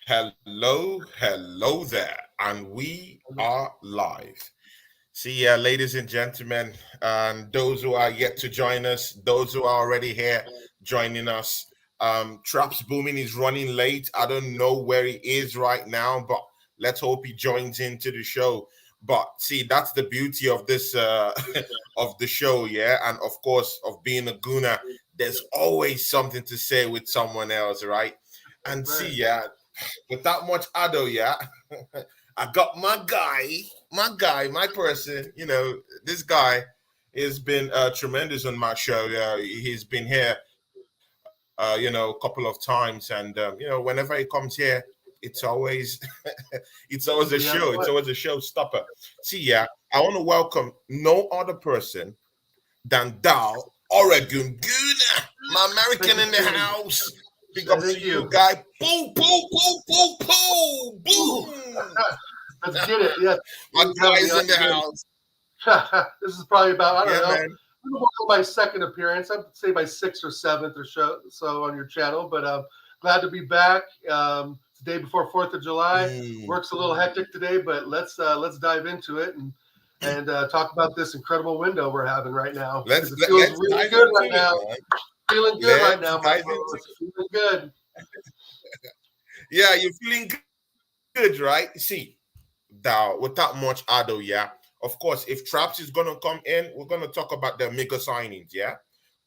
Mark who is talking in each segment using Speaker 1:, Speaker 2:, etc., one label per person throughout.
Speaker 1: Hello there, and we are live. See ya, ladies and gentlemen, and those who are yet to join us, those who are already here joining us. Trapsboomin is running late. I don't know where he is right now, but let's hope he joins into the show. But see, that's the beauty of this of the show, yeah, and of course of being a gooner. There's always something to say with someone else, right? And see,
Speaker 2: Right.
Speaker 1: yeah, without much ado, yeah. I got my person. This guy has been tremendous on my show. He's been here, a couple of times, and whenever he comes here, it's always, it's always a
Speaker 2: We
Speaker 1: show.
Speaker 2: have
Speaker 1: It's
Speaker 2: fun.
Speaker 1: always a showstopper. See, yeah, I want to welcome no other person than Dal Oregon Guna, my
Speaker 2: Thank
Speaker 1: American
Speaker 2: you,
Speaker 1: in the
Speaker 2: Stephen.
Speaker 1: house. Big ups to
Speaker 2: Thank
Speaker 1: you,
Speaker 2: you.
Speaker 1: guy. Boom, boom, boom, boom, boom,
Speaker 2: Ooh,
Speaker 1: boom.
Speaker 2: let's get it. Yes,
Speaker 1: My
Speaker 2: thanks for having me
Speaker 1: guys
Speaker 2: on
Speaker 1: in the
Speaker 2: again.
Speaker 1: house.
Speaker 2: This is probably about, I don't
Speaker 1: Yeah,
Speaker 2: know,
Speaker 1: man.
Speaker 2: my second appearance. I'd say my sixth or seventh or so on your channel, but glad to be back. It's the day before 4th of July.
Speaker 1: Mm.
Speaker 2: Work's a little hectic today, but let's dive into it and talk about this incredible window we're having right now because it feels
Speaker 1: Let's
Speaker 2: really
Speaker 1: dive
Speaker 2: good
Speaker 1: into
Speaker 2: right
Speaker 1: it,
Speaker 2: now.
Speaker 1: man.
Speaker 2: Feeling good right
Speaker 1: Let's
Speaker 2: now, my
Speaker 1: dive
Speaker 2: bro.
Speaker 1: into
Speaker 2: It's feeling good.
Speaker 1: Yeah, you're feeling good, right? See, now without much ado, yeah. Of course, if Traps is gonna come in, we're gonna talk about the mega signings, yeah.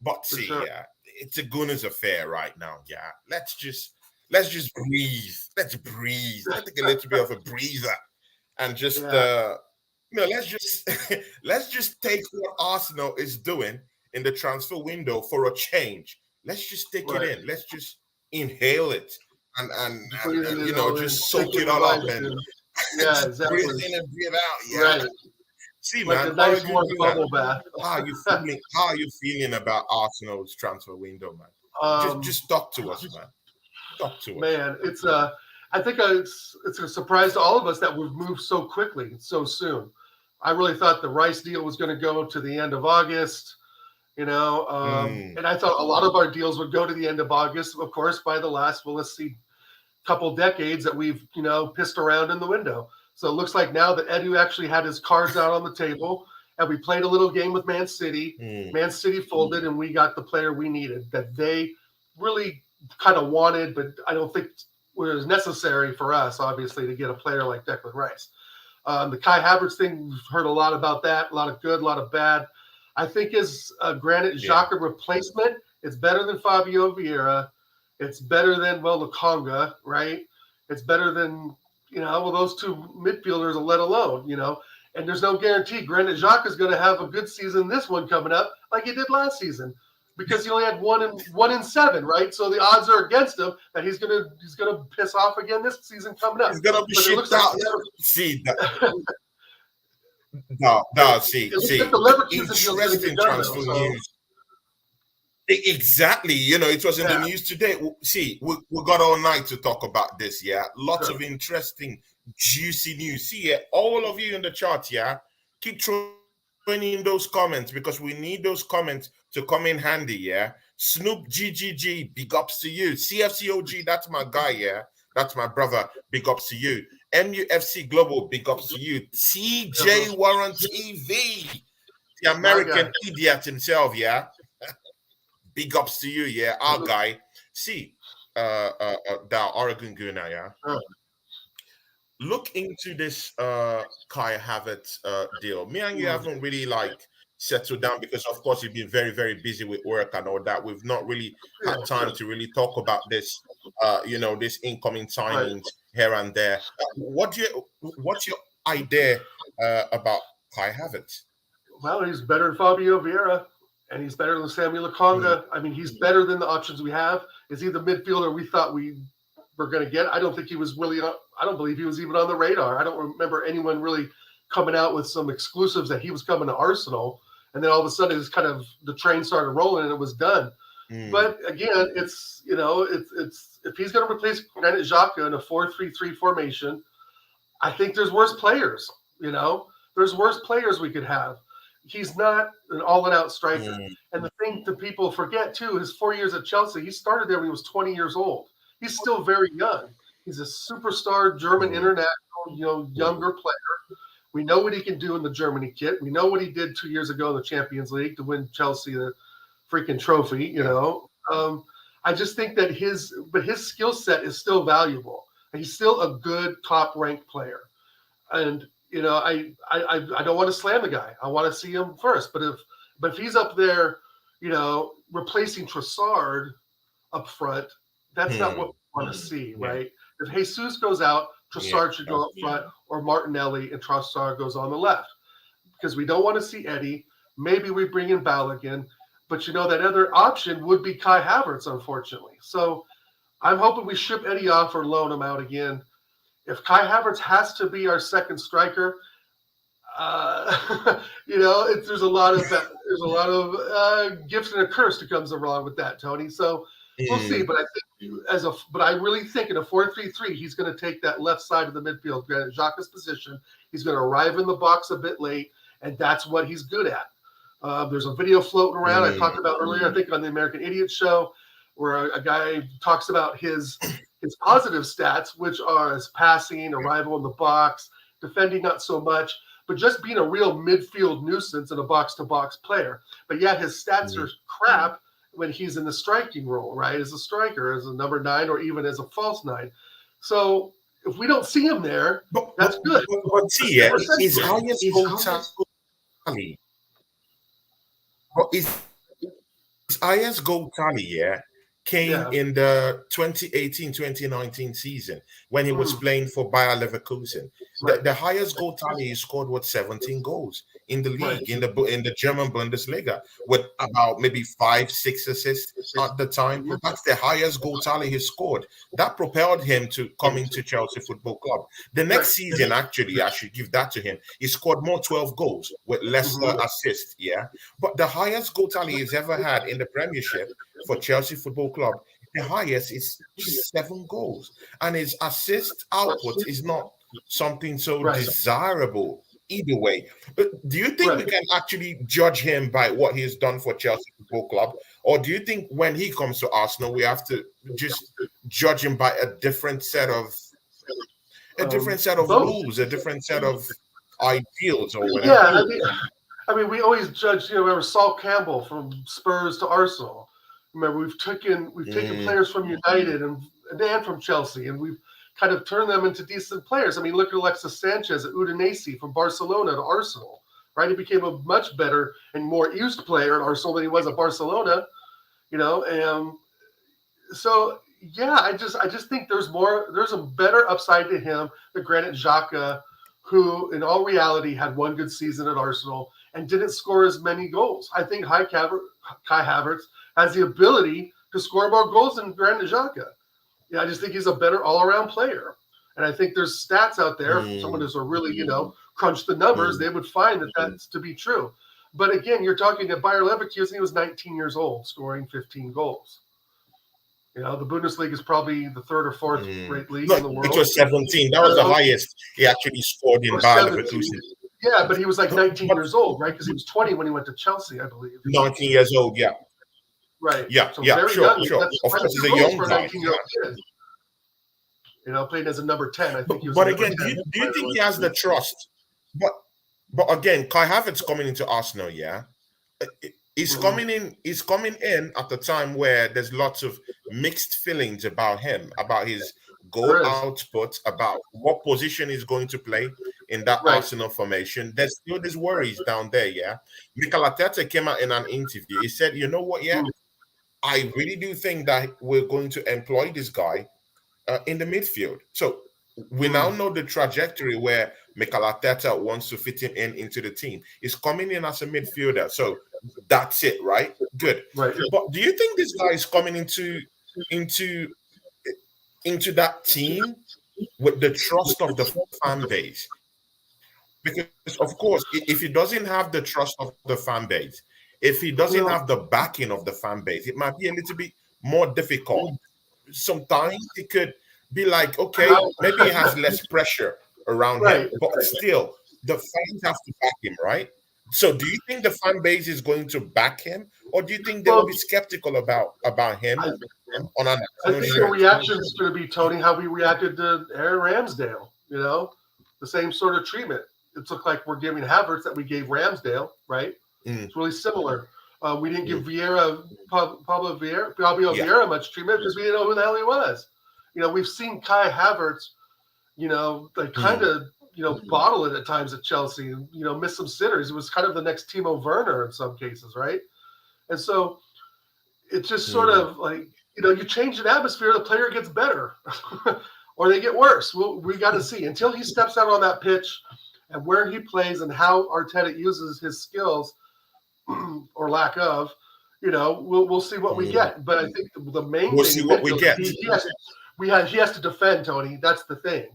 Speaker 1: But
Speaker 2: For
Speaker 1: see,
Speaker 2: sure.
Speaker 1: yeah, it's a Gunners affair right now, yeah. Let's just breathe. Let's breathe. Let's take a little bit of a breather and just
Speaker 2: Yeah.
Speaker 1: let's just let's just take what Arsenal is doing in the transfer window for a change. Let's just take it
Speaker 2: Right.
Speaker 1: in. Let's just inhale it and and and,
Speaker 2: Breathing
Speaker 1: and
Speaker 2: it all in,
Speaker 1: just
Speaker 2: take
Speaker 1: soak
Speaker 2: it
Speaker 1: it
Speaker 2: with
Speaker 1: all up
Speaker 2: life,
Speaker 1: and
Speaker 2: and yeah,
Speaker 1: just breathe
Speaker 2: exactly.
Speaker 1: in and breathe out.
Speaker 2: Right.
Speaker 1: Yeah. See,
Speaker 2: Like
Speaker 1: man,
Speaker 2: a nice
Speaker 1: Oregon
Speaker 2: warm
Speaker 1: Guna,
Speaker 2: bubble bath.
Speaker 1: how are you feeling? How are you feeling about Arsenal's transfer window, man? Just
Speaker 2: um,
Speaker 1: just talk to us, man. Talk to us.
Speaker 2: Man, I think it's a surprise to all of us that we've moved so quickly, so soon. I really thought the Rice deal was going to go to the end of August,
Speaker 1: Mm,
Speaker 2: and I thought a lot of our deals would go to the end of August. Of course, by the last, well, let's see, couple decades that we've pissed around in the window. So it looks like now that Edu actually had his cards out on the table, and we played a little game with Man City.
Speaker 1: mm,
Speaker 2: Man City folded, and we got the player we needed that they really kind of wanted, but I don't think was necessary for us, obviously, to get a player like Declan Rice. The Kai Havertz thing, we've heard a lot about that, a lot of good, a lot of bad. I think is a Granit
Speaker 1: yeah.
Speaker 2: Xhaka replacement. It's better than Fabio Vieira. It's better than, well, Lukonga, right? It's better than, well, those two midfielders, let alone, and there's no guarantee Granit Xhaka is going to have a good season this one coming up like he did last season because he only had one in seven, right? So the odds are against him that he's gonna piss off again this season coming up.
Speaker 1: He's gonna be
Speaker 2: But it looks
Speaker 1: shipped
Speaker 2: like
Speaker 1: out. See, no, no, see,
Speaker 2: it looks like
Speaker 1: see,
Speaker 2: the Leverkusen deal is going to get
Speaker 1: interesting
Speaker 2: done though.
Speaker 1: transfer
Speaker 2: So
Speaker 1: news. Exactly. It was in the
Speaker 2: yeah,
Speaker 1: news today. See, we got all night to talk about this. Yeah, lots
Speaker 2: sure.
Speaker 1: of interesting, juicy news. See, yeah, all of you in the chat. Yeah, keep throwing in those comments because we need those comments to come in handy. Yeah, Snoop GGG, big ups to you. CFCOG, that's my guy. Yeah, that's my brother. Big ups to you. MUFC Global, big ups to you.
Speaker 2: Yeah, bro.
Speaker 1: TJ Warren TV, the
Speaker 2: My guy.
Speaker 1: American idiot himself. Yeah, big ups to you, yeah, our guy. See, the Oregon Guna, yeah.
Speaker 2: Uh,
Speaker 1: Look into this Kai Havertz deal. Me and you
Speaker 2: mm,
Speaker 1: haven't really like settled down because, of course, you've been very, very busy with work and all that. We've not really
Speaker 2: yeah,
Speaker 1: had
Speaker 2: sure.
Speaker 1: time to really talk about this, this incoming
Speaker 2: Right.
Speaker 1: signings here and there. What's your idea about Kai Havertz?
Speaker 2: Well, he's better than Fabio Vieira, and he's better than Samuel
Speaker 1: Mm,
Speaker 2: Lakonga. I mean, he's better than the options we have. Is he the midfielder we thought we were going to get? I don't think he was really. I don't believe he was even on the radar. I don't remember anyone really coming out with some exclusives that he was coming to Arsenal. And then all of a sudden, it's kind of the train started rolling and it was done.
Speaker 1: mm,
Speaker 2: But again, it's if he's going to replace Granit Xhaka in a 4-3-3 formation, I think there's worse players. There's worse players we could have. He's not an all-and-out striker.
Speaker 1: mm,
Speaker 2: And the thing that people forget too, his 4 years at Chelsea, he started there when he was 20 years old. He's still very young. He's a superstar German international, younger player. We know what he can do in the Germany kit. We know what he did 2 years ago in the Champions League to win Chelsea the freaking trophy. I just think that his skill set is still valuable. He's still a good top ranked player. And I don't want to slam the guy. I want to see him first. But if he's up there, replacing Trossard up front, that's not what we want to see, right? If Jesus goes out, Trossard should go up front, or Martinelli and Trossard goes on the left, because we don't want to see Eddie. Maybe we bring in Balogun, but that other option would be Kai Havertz, unfortunately. So I'm hoping we ship Eddie off or loan him out again. If Kai Havertz has to be our second striker, there's a lot of gifts and a curse that comes along with that, Tony. So we'll see. But I really think in a 4-3-3, he's going to take that left side of the midfield, Granit Xhaka's position. He's going to arrive in the box a bit late, and that's what he's good at. There's a video floating around I talked about earlier, I think on the American Idiot Show, where a guy talks about his positive stats, which are as passing, arrival in the box, defending not so much, but just being a real midfield nuisance and a box-to-box player. But yet his stats are crap when he's in the striking role, right? As a striker, as a number 9, or even as a false 9. So if we don't see him there, that's good.
Speaker 1: But see, his highest goal tally. His highest goal tally, came in the 2018-2019 season when he was playing for Bayer Leverkusen. Right. The highest goal tally he scored 17 goals in the league, in the German Bundesliga, with about maybe 5-6 assists at the time. That's the highest goal tally he scored. That propelled him to coming to Chelsea Football Club. The next season, actually, I should give that to him. He scored more 12 goals with less assists, But the highest goal tally he's ever had in the Premiership for Chelsea Football Club, the highest is 7 goals. And his assist output is not something so desirable either way. But do you think we can actually judge him by what he's done for Chelsea Football Club? Or do you think when he comes to Arsenal, we have to just judge him by a different set of rules, a different set of ideals or whatever?
Speaker 2: Yeah, I mean, we always judge, remember Saul Campbell from Spurs to Arsenal. Remember, we've taken players from United and from Chelsea, and we've kind of turned them into decent players. I mean, look at Alexis Sanchez at Udinese from Barcelona to Arsenal, right? He became a much better and more used player at Arsenal than he was at Barcelona, and so I just think there's a better upside to him than Granit Xhaka, who in all reality had one good season at Arsenal and didn't score as many goals. I think Kai Havertz has the ability to score more goals than Granit Xhaka. I just think he's a better all-around player. And I think there's stats out there, if someone who's really, crunch the numbers, they would find that that's to be true. But again, you're talking at Bayer Leverkusen, he was 19 years old, scoring 15 goals. The Bundesliga is probably the 3rd or 4th rate league in the world.
Speaker 1: It was 17. That was the highest he actually scored in Bayer Leverkusen.
Speaker 2: Yeah, but he was like 19 years old, right? Because he was 20 when he went to Chelsea, I believe.
Speaker 1: 19 years old, yeah.
Speaker 2: Right.
Speaker 1: Yeah,
Speaker 2: so
Speaker 1: sure. Of course, he's a young guy.
Speaker 2: Playing as a number 10. I think he was.
Speaker 1: But again, do you think he has the trust? But again, Kai Havertz coming into Arsenal, he's coming in. He's coming in at the time where there's lots of mixed feelings about him, about his goal output, about what position he's going to play in that Arsenal formation. There's still these worries down there, Mikel Arteta came out in an interview. He said, you know what, I really do think that we're going to employ this guy in the midfield. So we now know the trajectory where Mikel Arteta wants to fit him into the team. He's coming in as a midfielder. So that's it, right? Good.
Speaker 2: Right.
Speaker 1: But do you think this guy is coming into that team with the trust of the fan base? Because, of course, if he doesn't have the trust of the fan base, if he doesn't have the backing of the fan base, it might be a little bit more difficult. Sometimes it could be like, okay, maybe he has less pressure around him, but still, the fans have to back him, right? So do you think the fan base is going to back him, or do you think they'll be skeptical about him on an
Speaker 2: I
Speaker 1: afternoon
Speaker 2: think the
Speaker 1: shift.
Speaker 2: reaction is going to be, Tony, how we reacted to Aaron Ramsdale. The same sort of treatment. It looked like we're giving Havertz that we gave Ramsdale, right? It's really similar. We didn't give Fabio
Speaker 1: Yeah.
Speaker 2: Vieira much treatment because we didn't know who the hell he was. We've seen Kai Havertz, like kind of, bottle it at times at Chelsea and, miss some sitters. It was kind of the next Timo Werner in some cases, right? And so it's just sort of like, you change an atmosphere, the player gets better or they get worse. We got to see until he steps out on that pitch and where he plays and how Arteta uses his skills or lack of, we'll see what we get. But I think the main
Speaker 1: We'll
Speaker 2: thing
Speaker 1: see
Speaker 2: in
Speaker 1: what we
Speaker 2: midfield,
Speaker 1: get.
Speaker 2: he has to defend, Tony. That's the thing.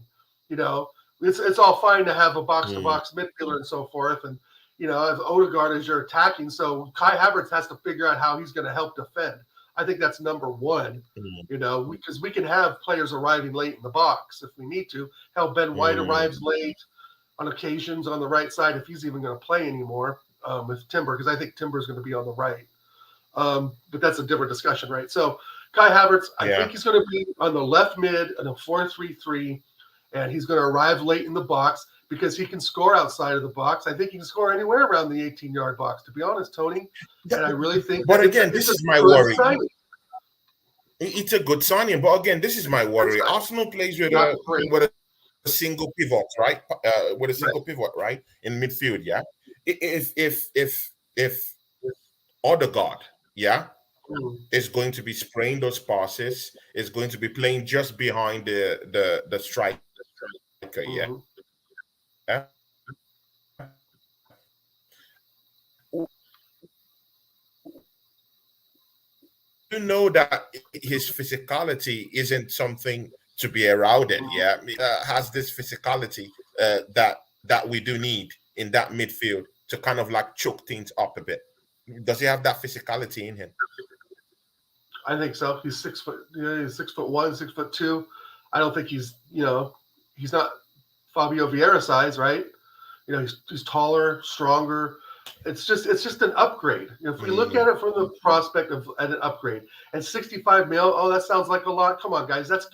Speaker 2: It's all fine to have a box-to-box midfielder and so forth, and if Odegaard is your attacking, so Kai Havertz has to figure out how he's going to help defend. I think that's number one. Because we can have players arriving late in the box if we need to. Hell, Ben White arrives late on occasions on the right side if he's even going to play anymore with Timber, because I think Timber's going to be on the right. But that's a different discussion, right? So Kai Havertz, I think he's going to be on the left mid in a 4-3-3, and he's going to arrive late in the box because he can score outside of the box. I think he can score anywhere around the 18-yard box, to be honest, Tony. And I really think
Speaker 1: But again, this is my worry. It's a good signing, but again, this is my worry. Arsenal plays with a single pivot, right? With a single pivot, right? In midfield, yeah. If Odegaard, is going to be spraying those passes, is going to be playing just behind the striker, yeah. You know that his physicality isn't something to be eroded. Yeah, has this physicality that we do need in that midfield to kind of like choke things up a bit. Does he have that physicality in him?
Speaker 2: I think so. He's 6 foot. He's 6'1", 6'2". I don't think he's he's not Fabio Vieira size, right? He's taller, stronger. It's just an upgrade. If we look at it from the prospect of an upgrade, and 65 mil, oh, that sounds like a lot. Come on, guys, that's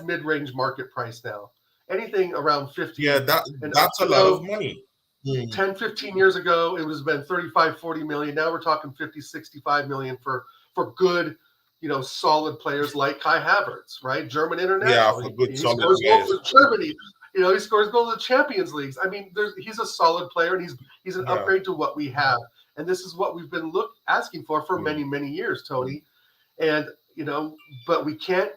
Speaker 2: mid-range market price now. Anything around 50.
Speaker 1: Yeah, that's a lot of money.
Speaker 2: 10, 15 years ago, it would have been 35, 40 million. Now we're talking 50, 65 million for good, solid players like Kai Havertz, right? German international.
Speaker 1: Yeah, for good solid
Speaker 2: scores
Speaker 1: players.
Speaker 2: goals for Germany. He scores goals in the Champions Leagues. I mean, he's a solid player, and he's an upgrade to what we have. And this is what we've been asking for many, many years, Tony. And, but we can't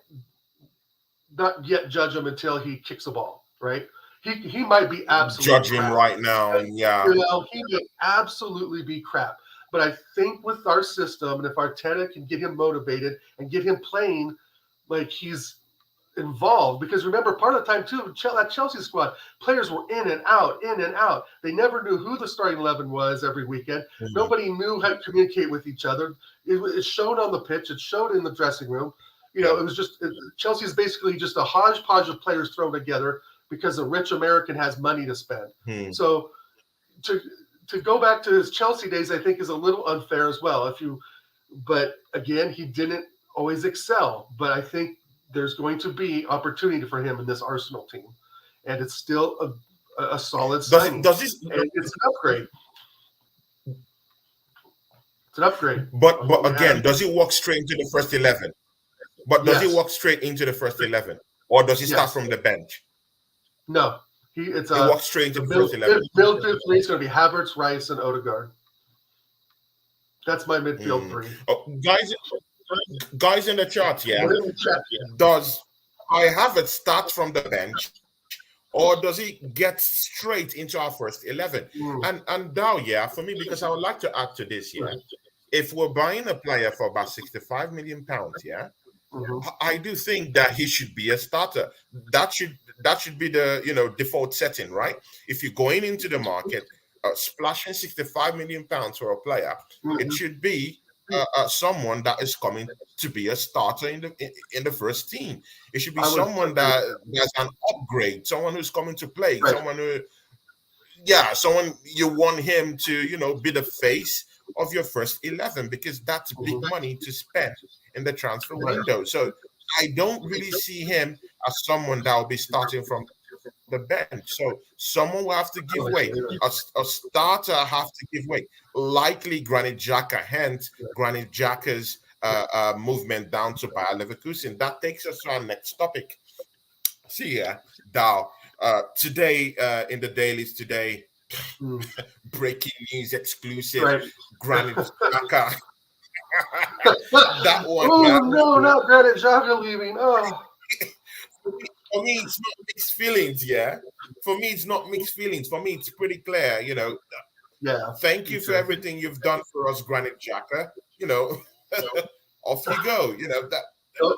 Speaker 2: not yet judge him until he kicks a ball, right? He might be absolutely
Speaker 1: judge him
Speaker 2: crap.
Speaker 1: right now. Yeah.
Speaker 2: He may absolutely be crap. But I think with our system, and if Arteta can get him motivated and get him playing like he's involved, because remember, part of the time too, that Chelsea squad, players were in and out. They never knew who the starting 11 was every weekend. Nobody knew how to communicate with each other. It showed on the pitch. It showed in the dressing room. It was just Chelsea is basically just a hodgepodge of players thrown together because a rich American has money to spend. So to go back to his Chelsea days, I think is a little unfair as well. But again, he didn't always excel. But I think there's going to be opportunity for him in this Arsenal team, and it's still a solid signing. It's an upgrade. It's an upgrade.
Speaker 1: But again, does he walk straight into the first 11? But does he walk straight into the first 11, or does he start from the bench?
Speaker 2: No, he
Speaker 1: walks straight into the first 11.
Speaker 2: Midfield three is going to be Havertz, Rice, and Odegaard. That's my midfield three.
Speaker 1: Guys in the chat, does I have it start from the bench, or does he get straight into our first 11? And now, for me, because I would like to add to this, if we're buying a player for about 65 million pounds, I do think that he should be a starter. That should be the default setting, right? If you're going into the market, splashing 65 million pounds for a player, it should be someone that is coming to be a starter in the first team. It should be someone that's an upgrade, someone who's coming to play, someone you want him to be the face of your first 11 because that's big
Speaker 2: Mhm.
Speaker 1: money to spend in the transfer
Speaker 2: Right.
Speaker 1: window. So I don't really see him as someone that will be starting from the bench. So someone will have to
Speaker 2: I
Speaker 1: give
Speaker 2: don't think so
Speaker 1: way.
Speaker 2: either.
Speaker 1: A starter have to give way. Likely Granit Xhaka, hence Granit Xhaka's movement down to Bayer Leverkusen. That takes us to our next topic. See here, Dow. Today in the dailies today,
Speaker 2: Mm.
Speaker 1: breaking news exclusive.
Speaker 2: Right.
Speaker 1: Granit Xhaka. That one,
Speaker 2: Oh
Speaker 1: man.
Speaker 2: no, not Granit Xhaka leaving. Oh,
Speaker 1: For me, it's not mixed feelings. Yeah. For me, it's not mixed feelings. For me, it's pretty clear.
Speaker 2: yeah,
Speaker 1: Thank
Speaker 2: me
Speaker 1: you for
Speaker 2: too.
Speaker 1: everything you've done for us, Granit Xhaka. You know, off you go. That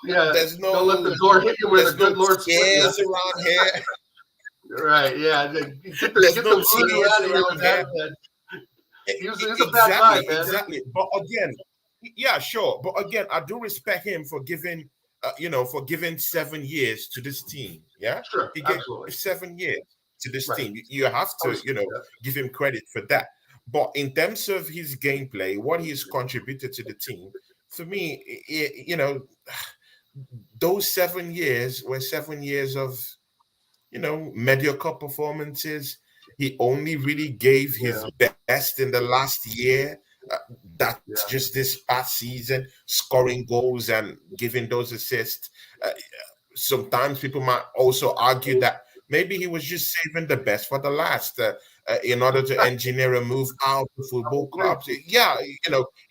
Speaker 2: Yeah,
Speaker 1: there's
Speaker 2: don't let the
Speaker 1: no
Speaker 2: door hit you where the
Speaker 1: there's no
Speaker 2: good Lord split you.
Speaker 1: tears around here.
Speaker 2: Right? Yeah, get the
Speaker 1: There's
Speaker 2: get
Speaker 1: no
Speaker 2: the voodoo
Speaker 1: tears
Speaker 2: out of here
Speaker 1: around
Speaker 2: with that
Speaker 1: here.
Speaker 2: man. He's a bad guy,
Speaker 1: Exactly,
Speaker 2: man.
Speaker 1: exactly. But again, yeah, sure. But again, I do respect him for for giving 7 years to this team. Yeah,
Speaker 2: Sure,
Speaker 1: he gave
Speaker 2: absolutely.
Speaker 1: 7 years to this
Speaker 2: Right.
Speaker 1: team. You have
Speaker 2: I
Speaker 1: to,
Speaker 2: respect that.
Speaker 1: give him credit for that. But in terms of his gameplay, what he's contributed to the team, for me, those 7 years were 7 years of mediocre performances. He only really gave his
Speaker 2: Yeah,
Speaker 1: best in the last year. Uh, that's
Speaker 2: yeah.
Speaker 1: just this past season, scoring goals and giving those assists. Uh, Sometimes people might also argue that maybe he was just saving the best for the last in order to engineer a move out of
Speaker 2: I
Speaker 1: football
Speaker 2: agree.
Speaker 1: clubs. Yeah,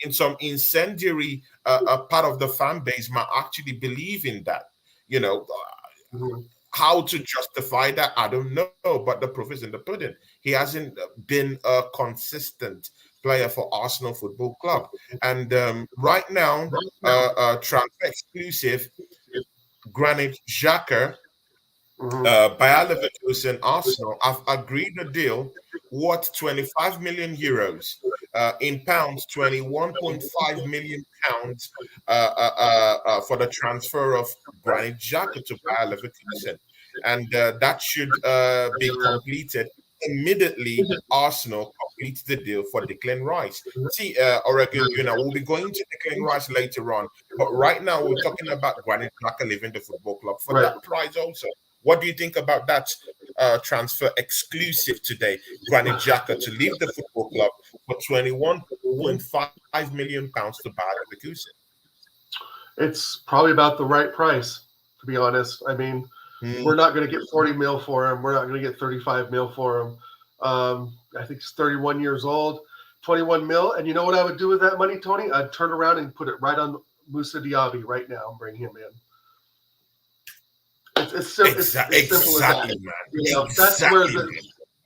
Speaker 1: in some incendiary part of the fan base might actually believe in that. You know,
Speaker 2: Mhm.
Speaker 1: how to justify that, I don't know, but the proof is in the pudding. He hasn't been a consistent player for Arsenal Football Club. And right now, transfer exclusive, Granit Xhaka,
Speaker 2: Mhm.
Speaker 1: Bayer Leverkusen, Arsenal have agreed a deal worth 25 million euros. In pounds, 21.5 million pounds for the transfer of Granit Xhaka to Bayer Leverkusen. And that should be completed immediately. Arsenal completes the deal for Declan Rice. See, Oregon Gunnar, we'll be going to Declan Rice later on, but right now we're talking about Granit Xhaka leaving the football club for
Speaker 2: Right.
Speaker 1: that price also. What do you think about that transfer exclusive today? Granit Xhaka to leave the football club for 21.5 million pounds to Bayer Leverkusen.
Speaker 2: It's probably about the right price, to be honest. I mean,
Speaker 1: Hmm,
Speaker 2: we're not going to get 40 mil for him. We're not going to get 35 mil for him. I think he's 31 years old, 21 mil. And you know what I would do with that money, Tony? I'd turn around and put it right on Musa Diaby right now and bring him in. It's simple as that.
Speaker 1: exactly, man.
Speaker 2: You know,
Speaker 1: Exactly, man.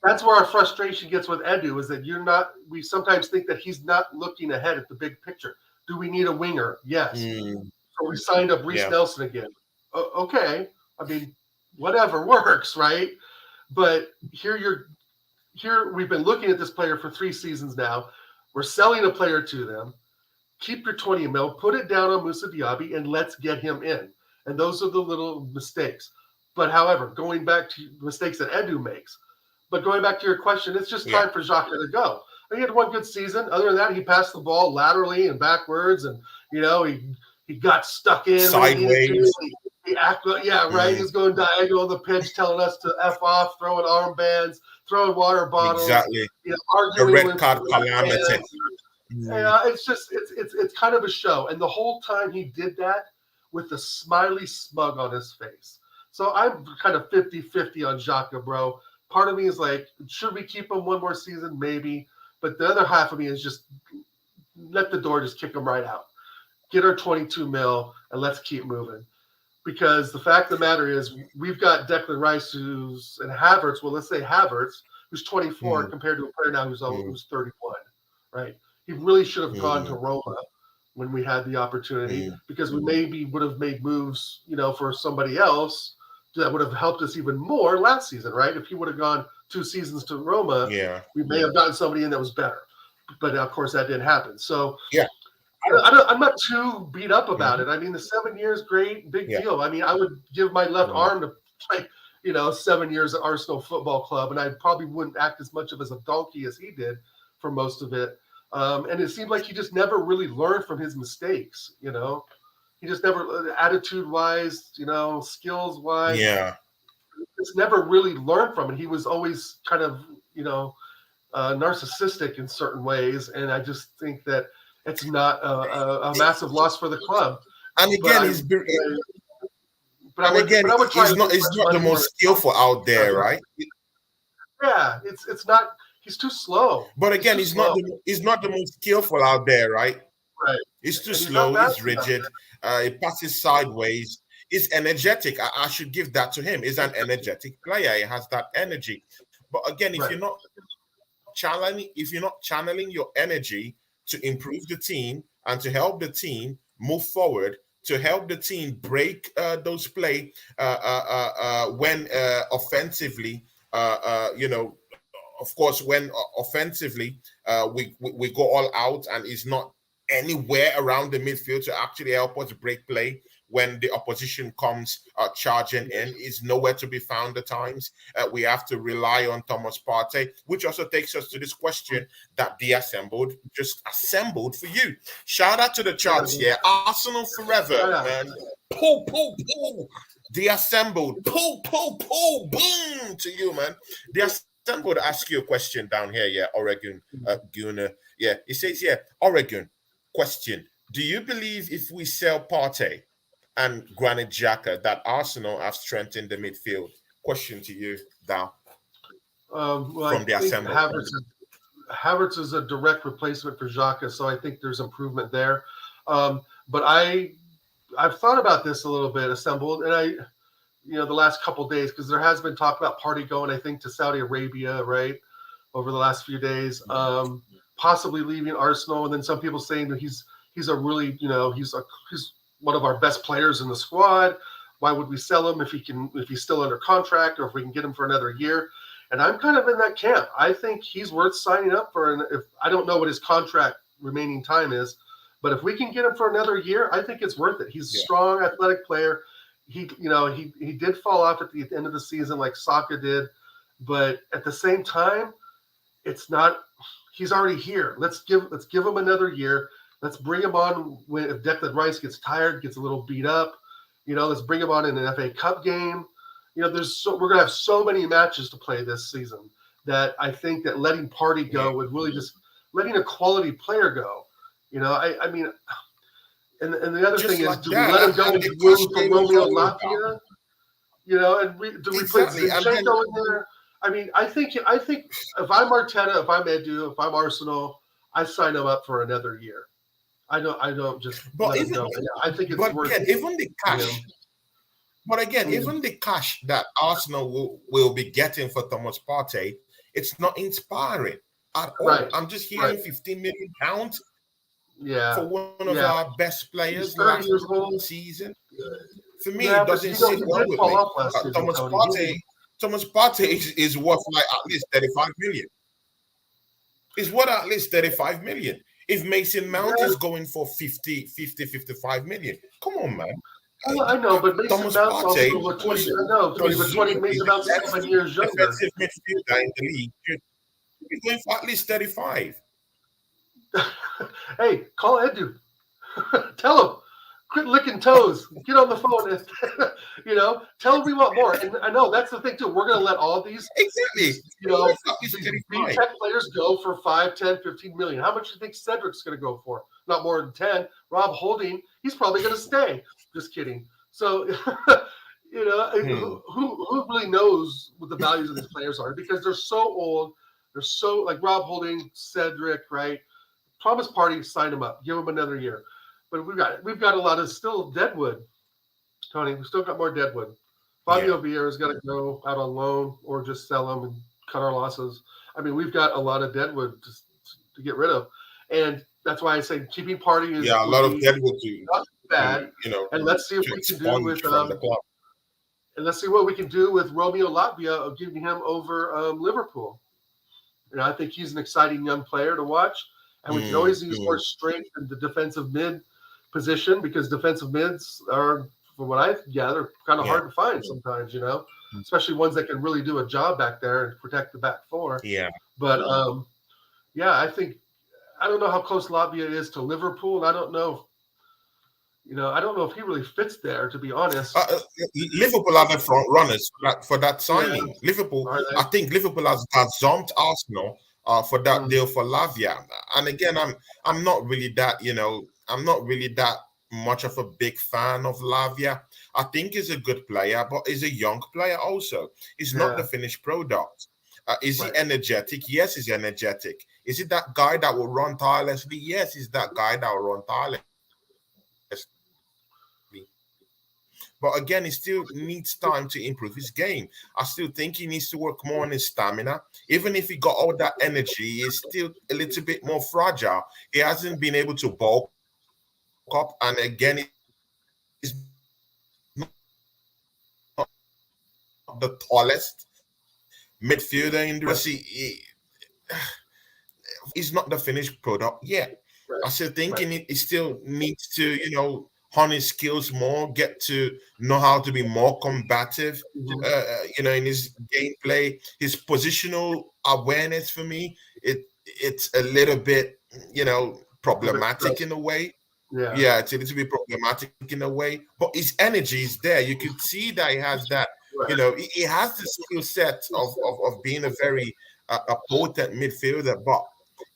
Speaker 2: that's where our frustration gets with Edu is that you're not. We sometimes think that he's not looking ahead at the big picture. Do we need a winger? Yes.
Speaker 1: Hmm,
Speaker 2: So we signed up Reese
Speaker 1: yeah,
Speaker 2: Nelson again. Okay, I mean, whatever works, right? But here we've been looking at this player for 3 seasons now. We're selling a player to them. Keep your 20 mil, put it down on Musa Diaby, and let's get him in. And those are the little mistakes. But however, going back to mistakes that Edu makes, but going back to your question, it's just
Speaker 1: yeah.
Speaker 2: time for Xhaka to go. He had one good season. Other than that, he passed the ball laterally and backwards, and he got stuck in when he needed to.
Speaker 1: Sideways.
Speaker 2: Yeah, right.
Speaker 1: Hmm,
Speaker 2: He's going diagonal on the pitch, telling us to f off, throwing armbands, throwing water bottles,
Speaker 1: exactly. The
Speaker 2: arguing
Speaker 1: red
Speaker 2: with
Speaker 1: card calamity.
Speaker 2: fans.
Speaker 1: Hmm,
Speaker 2: Yeah, it's kind of a show, and the whole time he did that with the smiley smug on his face. So I'm kind of 50-50 on Xhaka, bro. Part of me is like, should we keep him one more season? Maybe. But the other half of me is just let the door just kick him right out. Get our 22 mil and let's keep moving. Because the fact of the matter is, we've got Declan Rice and Havertz. Well, let's say Havertz, who's 24,
Speaker 1: hmm,
Speaker 2: compared to a player now
Speaker 1: hmm,
Speaker 2: who's 31, right? He really should have gone to
Speaker 1: hmm,
Speaker 2: Roma when we had the opportunity,
Speaker 1: hmm.
Speaker 2: because we maybe would have made moves, for somebody else that would have helped us even more last season, right? If he would have gone 2 seasons to Roma,
Speaker 1: Yeah,
Speaker 2: we may have gotten somebody in that was better. But of course, that didn't happen. So
Speaker 1: yeah,
Speaker 2: I'm not too beat up about
Speaker 1: mhm,
Speaker 2: it. I mean, the 7 years, great, big
Speaker 1: yeah.
Speaker 2: deal. I mean, I would give my left
Speaker 1: Mhm.
Speaker 2: arm to play, 7 years at Arsenal Football Club, and I probably wouldn't act as much of as a donkey as he did for most of it. And it seemed like he just never really learned from his mistakes. He just never, attitude-wise, skills-wise,
Speaker 1: Yeah.
Speaker 2: just never really learned from it. He was always kind of, narcissistic in certain ways, and I just think that it's not a massive loss for the club.
Speaker 1: And
Speaker 2: But
Speaker 1: again,
Speaker 2: I,
Speaker 1: and again,
Speaker 2: but I would try to
Speaker 1: he's
Speaker 2: invest
Speaker 1: not the
Speaker 2: money
Speaker 1: most
Speaker 2: more.
Speaker 1: skillful out there, right?
Speaker 2: Yeah, it's not. He's too slow.
Speaker 1: But
Speaker 2: He's
Speaker 1: again,
Speaker 2: too slow.
Speaker 1: he's not the most skillful out there, right?
Speaker 2: Right,
Speaker 1: He's too
Speaker 2: and he's not
Speaker 1: slow. He's
Speaker 2: fast enough.
Speaker 1: rigid. He passes sideways. He's energetic. I should give that to him. He's an energetic player. He has that energy. But again,
Speaker 2: Right.
Speaker 1: if you're not channeling your energy to improve the team and to help the team move forward, to help the team break those play when offensively, of course, when offensively we go all out and is not anywhere around the midfield to actually help us break play when the opposition comes charging in, is nowhere to be found at times. We have to rely on Thomas Partey, which also takes us to this question that just assembled for you. Shout out to the charts here. Arsenal forever, man. Pull, pull, pull. The assembled. Pull, pull, pull. Boom to you, man. The assembled. Ask you a question down here, yeah, Oregon Gunner. Yeah, it says, yeah, Oregon. Question: do you believe if we sell Partey and Granit Xhaka that Arsenal have strengthened the midfield? Question to you, Dal.
Speaker 2: Well,
Speaker 1: From
Speaker 2: I
Speaker 1: the
Speaker 2: think
Speaker 1: assembled.
Speaker 2: Havertz is a direct replacement for Xhaka, so I think there's improvement there. But I've thought about this a little bit, assembled, and the last couple of days, because there has been talk about Partey going, I think, to Saudi Arabia, right, over the last few days, possibly leaving Arsenal, and then some people saying that he's a really, he's one of our best players in the squad. Why would we sell him if he's still under contract, or if we can get him for another year? And I'm kind of in that camp. I think he's worth signing up for. If I don't know what his contract remaining time is, but if we can get him for another year, I think it's worth it. He's a strong, athletic player. He did fall off at the end of the season like Saka did, but at the same time, it's not. He's already here. Let's give him another year. Let's bring him on if Declan Rice gets tired, gets a little beat up. Let's bring him on in an FA Cup game. We're gonna have so many matches to play this season that I think that letting Partey go would really just letting a quality player go. I mean, and the other
Speaker 1: Just
Speaker 2: thing
Speaker 1: like
Speaker 2: is, do we let him go and room for Romeo Latvia? Do we put Zinchenko in there? I mean, I think if I'm Arteta, if I'm Edu, if I'm Arsenal, I sign him up for another year. I don't just let him go. I think it's worth it.
Speaker 1: Even the cash. But again, even the cash that Arsenal will be getting for Thomas Partey, it's not inspiring at all.
Speaker 2: Right.
Speaker 1: I'm just hearing £15 million for one of our best players last season. For me, it doesn't sit well with me. Thomas Partey is worth like at least 35 million. Is worth at least 35 million. If Mason Mount is going for 50, 55 million, come on, man.
Speaker 2: I know, but Mason Mount's also what 20. No, but 20 Mason Mount's 7 years younger.
Speaker 1: Defensive midfielder in the league should be going for at least 35.
Speaker 2: Hey, call Edu. Tell him. Quit licking toes. Get on the phone and tell him we want more. And I know that's the thing too. We're going to let all these these B-Tech players go for 5, 10, 15 million. How much do you think Cedric's going to go for? Not more than 10. Rob Holding, he's probably going to stay. Just kidding. So, who really knows what the values of these players are, because they're so old. They're so, like Rob Holding, Cedric, right? Thomas Partey, sign him up. Give him another year. But we've got a lot of still deadwood, Tony. We've still got more deadwood. Fabio Vieira's got to go out on loan or just sell him and cut our losses. I mean, we've got a lot of deadwood to get rid of, and that's why I say keeping Partey is
Speaker 1: a lot of deadwood
Speaker 2: not bad. And let's see if we can do with and let's see what we can do with Romeo Latvia of giving him over Liverpool. I think he's an exciting young player to watch, and we can always use more strength in the defensive mid position, because defensive mids are, from what I gather, kind of hard to find sometimes, especially ones that can really do a job back there and protect the back four.
Speaker 1: Yeah.
Speaker 2: But I think I don't know how close Latvia is to Liverpool, and I don't know. I don't know if he really fits there, to be honest.
Speaker 1: Liverpool are the front runners for that
Speaker 2: Yeah,
Speaker 1: signing. Liverpool,
Speaker 2: are
Speaker 1: I
Speaker 2: they?
Speaker 1: think Liverpool has zomped Arsenal for that
Speaker 2: Mm,
Speaker 1: deal for Lavia. And again, I'm not really that I'm not really that much of a big fan of Lavia. I think he's a good player, but he's a young player also. He's not the
Speaker 2: yeah,
Speaker 1: finished product. Is he
Speaker 2: right.
Speaker 1: energetic? Yes, he's energetic. Is he that guy that will run tirelessly? Yes, he's that guy that will run tirelessly. But again, he still needs time to improve his game. I still think he needs to work more on his stamina. Even if he got all that energy, he's still a little bit more fragile. He hasn't been able to bulk up. And again, he's not the tallest midfielder in the Premier League.
Speaker 2: Right,
Speaker 1: He's not the finished product yet.
Speaker 2: right,
Speaker 1: I still think
Speaker 2: right.
Speaker 1: he still needs to, hone his skills more, get to know how to be more combative,
Speaker 2: Hmm.
Speaker 1: in his gameplay, his positional awareness. For me, it's a little bit,
Speaker 2: A bit
Speaker 1: problematic in
Speaker 2: stressed.
Speaker 1: a way.
Speaker 2: Yeah,
Speaker 1: Yeah, it's a little bit problematic in a way, but his energy is there. You could see that he has that.
Speaker 2: right.
Speaker 1: He has the skill set of being a very a potent midfielder, but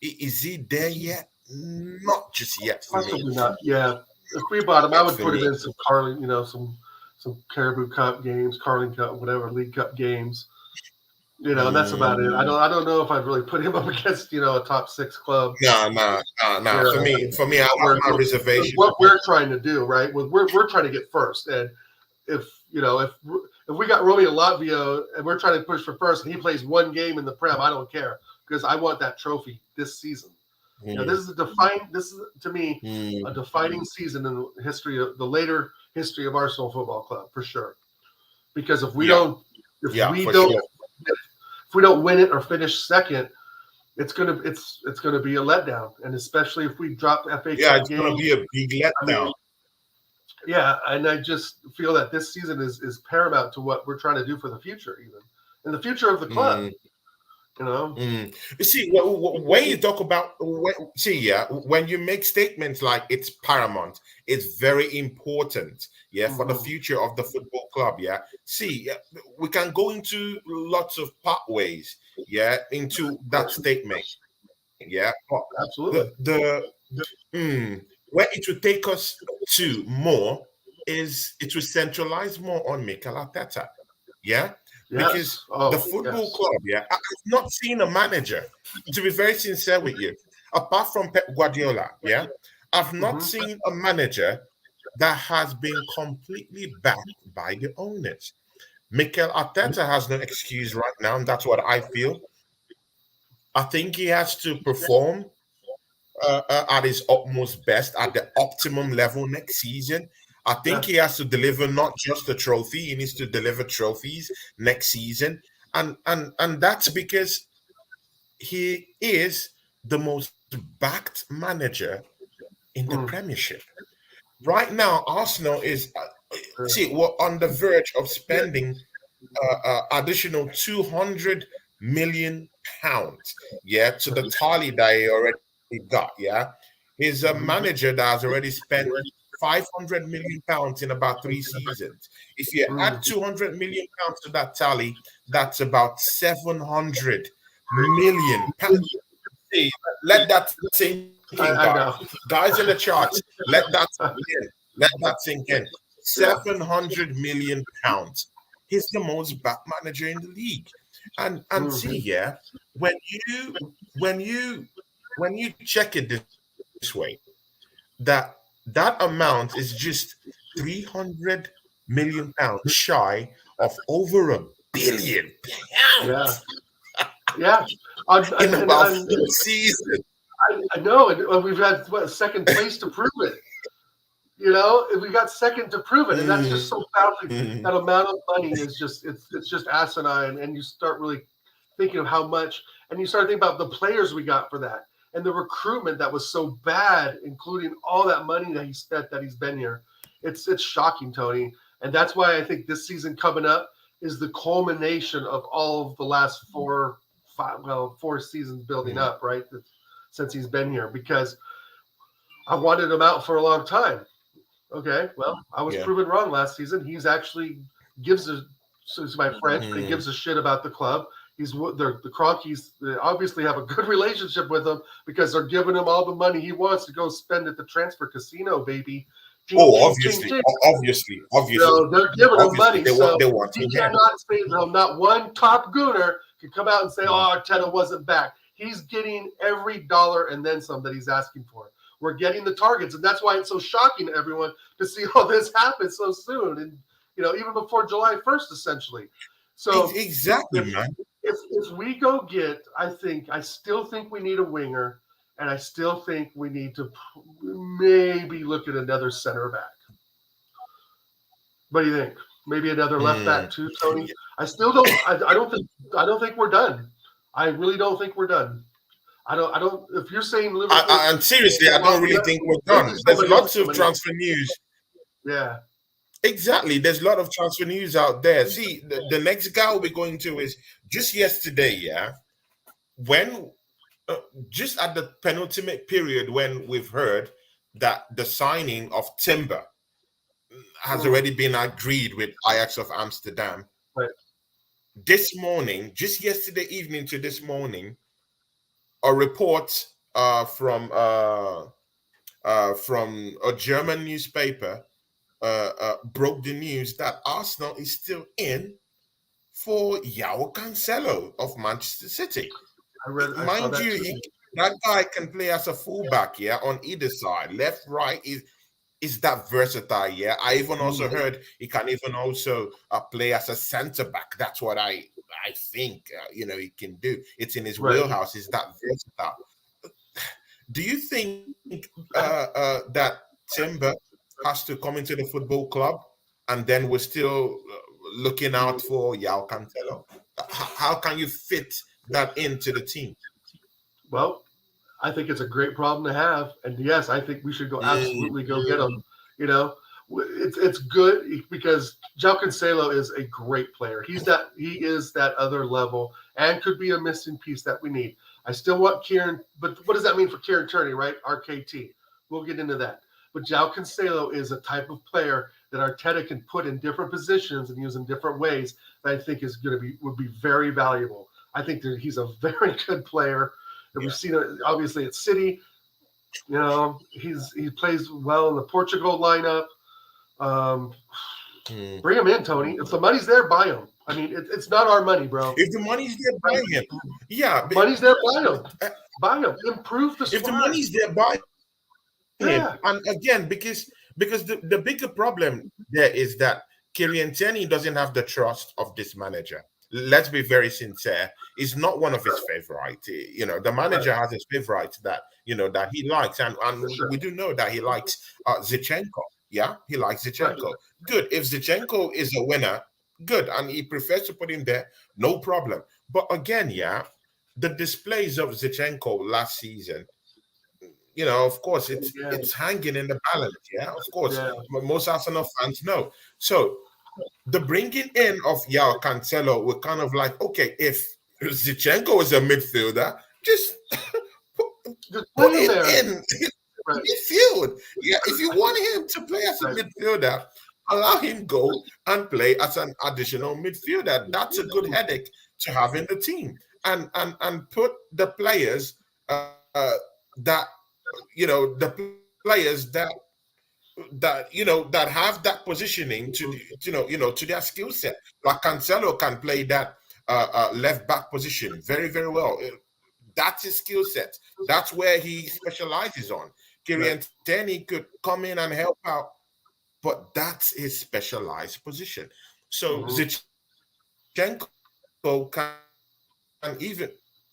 Speaker 1: is he there yet? Not just yet for me.
Speaker 2: Possibly not. Yeah, if we bought him, I
Speaker 1: Yet
Speaker 2: would
Speaker 1: for
Speaker 2: put him
Speaker 1: me.
Speaker 2: in some Carling, some Caribou Cup games, Carling Cup, whatever League Cup games. And that's about it. I
Speaker 1: Mm,
Speaker 2: don't know if I'd really put him up against a top six club.
Speaker 1: nah, nah, nah, nah.
Speaker 2: Yeah,
Speaker 1: For me, I
Speaker 2: what
Speaker 1: have my
Speaker 2: with
Speaker 1: reservations
Speaker 2: what
Speaker 1: about.
Speaker 2: we're trying to do, right? We're trying to get first, and if if we got Romeo Latvia and we're trying to push for first, and he plays one game in the Prem, I don't care because I want that trophy this season.
Speaker 1: Mm,
Speaker 2: This is a define. This is to me a
Speaker 1: mm,
Speaker 2: defining season in the history of the later history of Arsenal Football Club for sure. Because
Speaker 1: yeah,
Speaker 2: if
Speaker 1: yeah,
Speaker 2: we
Speaker 1: for
Speaker 2: don't,
Speaker 1: sure.
Speaker 2: if we don't win it or finish second, it's gonna be a letdown. And especially if we drop the FA
Speaker 1: Yeah,
Speaker 2: Cup
Speaker 1: it's gonna
Speaker 2: game,
Speaker 1: be a big
Speaker 2: I
Speaker 1: letdown.
Speaker 2: mean, yeah. And I just feel that this season is paramount to what we're trying to do for the future, even and the future of the club.
Speaker 1: Mm.
Speaker 2: You know,
Speaker 1: You see, when you talk about when you make statements like it's paramount, it's very important, yeah, for the
Speaker 2: hmm
Speaker 1: future of the football club, yeah. See, we can go into lots of pathways, yeah, into that statement, yeah. But
Speaker 2: absolutely.
Speaker 1: the where it will take us to more is it will centralize more on Mikel Arteta, yeah, because
Speaker 2: Yes.
Speaker 1: the
Speaker 2: Oh,
Speaker 1: football
Speaker 2: yes.
Speaker 1: club, yeah, I've not seen a manager, to be very sincere with you, apart from Pep Guardiola, yeah, I've not
Speaker 2: hmm
Speaker 1: seen a manager that has been completely backed by the owners. Mikel Arteta has no excuse right now, and that's what I feel. I think he has to perform at his utmost best at the optimum level next season. I think
Speaker 2: Yeah.
Speaker 1: he has to deliver not just a trophy; he needs to deliver trophies next season, and that's because he is the most backed manager in the
Speaker 2: Mm,
Speaker 1: Premiership. Right now, Arsenal is
Speaker 2: yeah.
Speaker 1: see we're on the verge of spending additional 200 million pounds, yeah, to the tally that he already got, yeah. He's a
Speaker 2: Mhm.
Speaker 1: manager that has already spent 500 million pounds in about 3 seasons. If you add
Speaker 2: Mm.
Speaker 1: 200 million pounds to that tally, that's about 700 million pounds. See, let that sink in, guys.
Speaker 2: I know.
Speaker 1: Guys in the charts, let that sink in. Let that sink in.
Speaker 2: Yeah.
Speaker 1: 700 million pounds. He's the most back manager in the league. And see,
Speaker 2: hmm
Speaker 1: yeah, when you when you when you check it this way, that amount is just 300 million pounds shy of over a billion pounds
Speaker 2: Yeah. Yeah. On,
Speaker 1: in
Speaker 2: and,
Speaker 1: about
Speaker 2: and,
Speaker 1: 4 seasons.
Speaker 2: I know, and we've had second place to prove it. And we got second to prove it, and that's just so powerful.
Speaker 1: Mm,
Speaker 2: That amount of money is just it's just asinine, and you start really thinking of how much, and you start thinking about the players we got for that, and the recruitment that was so bad, including all that money that he spent that he's been here. It's shocking, Tony, and that's why I think this season coming up is the culmination of all of the last 4 seasons building
Speaker 1: mm,
Speaker 2: up, right? since he's been here because I wanted him out for a long time. Okay, well, I was
Speaker 1: Yeah.
Speaker 2: proven wrong last season. He's actually gives a so he's my friend, but he
Speaker 1: Mm.
Speaker 2: gives a shit about the club. The Cronkies they obviously have a good relationship with him because they're giving him all the money he wants to go spend at the transfer casino, baby. Ching
Speaker 1: Oh,
Speaker 2: ching ching
Speaker 1: obviously,
Speaker 2: ching.
Speaker 1: obviously,
Speaker 2: They're giving him money, so
Speaker 1: they want
Speaker 2: he
Speaker 1: him here.
Speaker 2: cannot say no. Not one top gooner can come out and say,
Speaker 1: Mm.
Speaker 2: "Oh, Arteta wasn't back." He's getting every dollar and then some that he's asking for. We're getting the targets, and that's why it's so shocking to everyone to see all this happen so soon, and even before July 1st, essentially. So
Speaker 1: Exactly,
Speaker 2: if
Speaker 1: man.
Speaker 2: if we go get, I still think we need a winger, and I still think we need to maybe look at another center back. What do you think? Maybe another left back
Speaker 1: Mm.
Speaker 2: too, Tony. I still don't. I don't think we're done. I really don't think we're done. I don't. If you're saying Liverpool,
Speaker 1: And seriously, I don't
Speaker 2: well,
Speaker 1: really think we're
Speaker 2: maybe
Speaker 1: done. There's
Speaker 2: somebody else.
Speaker 1: lots of transfer news.
Speaker 2: Yeah.
Speaker 1: Exactly. There's a lot of transfer news out there. See, the next guy we'll be going to is just yesterday, yeah, when uh, just at the penultimate period when we've heard that the signing of Timber has
Speaker 2: Mm,
Speaker 1: already been agreed with Ajax of Amsterdam.
Speaker 2: right.
Speaker 1: This morning, just yesterday evening to this morning, a report from a German newspaper broke the news that Arsenal is still in for João Cancelo of Manchester City.
Speaker 2: I saw
Speaker 1: Mind
Speaker 2: that
Speaker 1: you,
Speaker 2: too.
Speaker 1: that guy can play as a fullback, yeah, on either side, left, right. Is that versatile? Yeah, I even also
Speaker 2: Mm,
Speaker 1: heard he can even also play as a centre back. That's what I think he can do. It's in his
Speaker 2: right.
Speaker 1: wheelhouse. Is that versatile? Do you think that Timber has to come into the football club, and then we're still looking out
Speaker 2: Mm,
Speaker 1: for Yao Cancelo? How can you fit that into the team?
Speaker 2: well, I think it's a great problem to have, and yes, I think we should go
Speaker 1: Mm,
Speaker 2: absolutely go get him. You know, it's good because João Cancelo is a great player. He is that other level and could be a missing piece that we need. I still want Kieran, but what does that mean for Kieran Tierney, right? RKT. We'll get into that. But João Cancelo is a type of player that Arteta can put in different positions and use in different ways that I think is going to be would be very valuable. I think that he's a very good player. And we've
Speaker 1: yeah.
Speaker 2: seen it obviously at City. He plays well in the Portugal lineup. Um,
Speaker 1: Mm.
Speaker 2: Bring him in, Tony. If the money's there, buy him. I mean, it's not our money, bro.
Speaker 1: If the money's there, buy him. Yeah,
Speaker 2: Money's there, buy him.
Speaker 1: uh,
Speaker 2: Buy him. Improve the
Speaker 1: if the
Speaker 2: squad.
Speaker 1: money's there, buy him.
Speaker 2: Yeah.
Speaker 1: And again, because the bigger problem there is that Kieran Tierney doesn't have the trust of this manager. Let's be very sincere. He's not one of his favorites. The
Speaker 2: Right.
Speaker 1: manager has his favorites that he likes, and
Speaker 2: For sure.
Speaker 1: we do know that he likes Zichenko. Yeah, he likes
Speaker 2: Right.
Speaker 1: Zichenko. Good. If Zichenko is a winner, good, and he prefers to put him there, no problem. But again, yeah, the displays of Zichenko last season, of course,
Speaker 2: Yeah.
Speaker 1: it's hanging in the balance. Yeah, of course,
Speaker 2: Yeah.
Speaker 1: most Arsenal fans know. So the bringing in of Yao Cancelo were kind of like, okay, if Zichenko is a midfielder, just put,
Speaker 2: Just
Speaker 1: put
Speaker 2: put him
Speaker 1: him
Speaker 2: there.
Speaker 1: in
Speaker 2: Right.
Speaker 1: midfield. Yeah, if you want him to play as a
Speaker 2: Right.
Speaker 1: midfielder, allow him go and play as an additional midfielder. That's a good headache to have in the team, and put the players that the players that have that positioning to to their skill set. Like Cancelo can play that left back position very very well. That's his skill set. That's where he specializes on.
Speaker 2: Right.
Speaker 1: Kieran Tierney could come in and help out, but that's his specialized position. So
Speaker 2: Mm-hmm.
Speaker 1: Zichenko can even,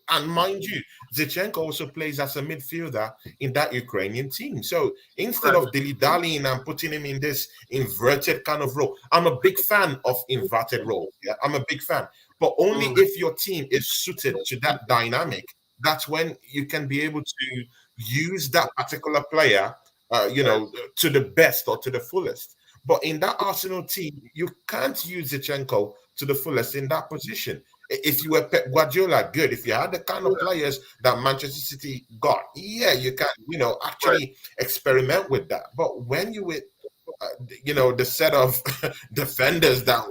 Speaker 1: and mind you, Zichenko also plays as a midfielder in that Ukrainian team. So instead
Speaker 2: Right.
Speaker 1: of dilly-dallying and putting him in this inverted kind of role, I'm a big fan of inverted roles. Yeah, I'm a big fan. But only
Speaker 2: Mm.
Speaker 1: if your team is suited to that dynamic, that's when you can be able to use that particular player,
Speaker 2: Right.
Speaker 1: to the best or to the fullest. But in that Arsenal team, you can't use Zichenko to the fullest in that position. If you were Pep Guardiola, good. If you had the kind of players that Manchester City got, yeah, you can,
Speaker 2: Right.
Speaker 1: actually experiment with that. But when you with the set of defenders that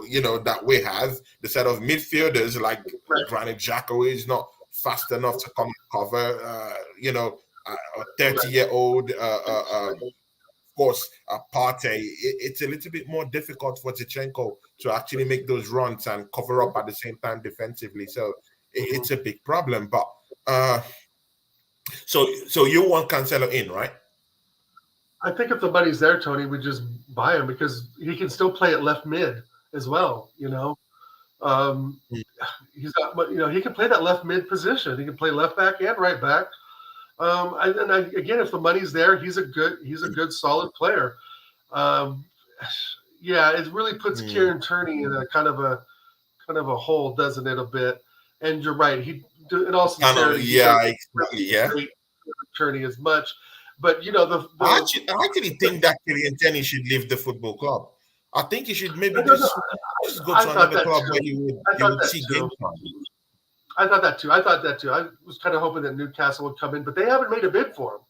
Speaker 1: we have, the set of midfielders like
Speaker 2: Right.
Speaker 1: Granit Xhaka is not fast enough to come and cover, a 30-year-old, of course, Partey, it's a little bit more difficult for Zichenko to actually make those runs and cover up at the same time defensively. So it's a big problem. But so you want Cancelo in, right?
Speaker 2: I think if the money's there, Tony, we just buy him because he can still play at left mid as well. He's got, he can play that left mid position. He can play left back and right back. Again, if the money's there, he's a good solid player. Yeah, it really puts Kieran Tierney in a kind of a hole, doesn't it? A bit. And you're right. In all sincerity,
Speaker 1: exactly.
Speaker 2: Tierney as much. But
Speaker 1: I actually think that Kieran Tierney should leave the football club. I think he should maybe just go to another club where he would see game time.
Speaker 2: I thought that too. I was kind of hoping that Newcastle would come in, but they haven't made a bid for him.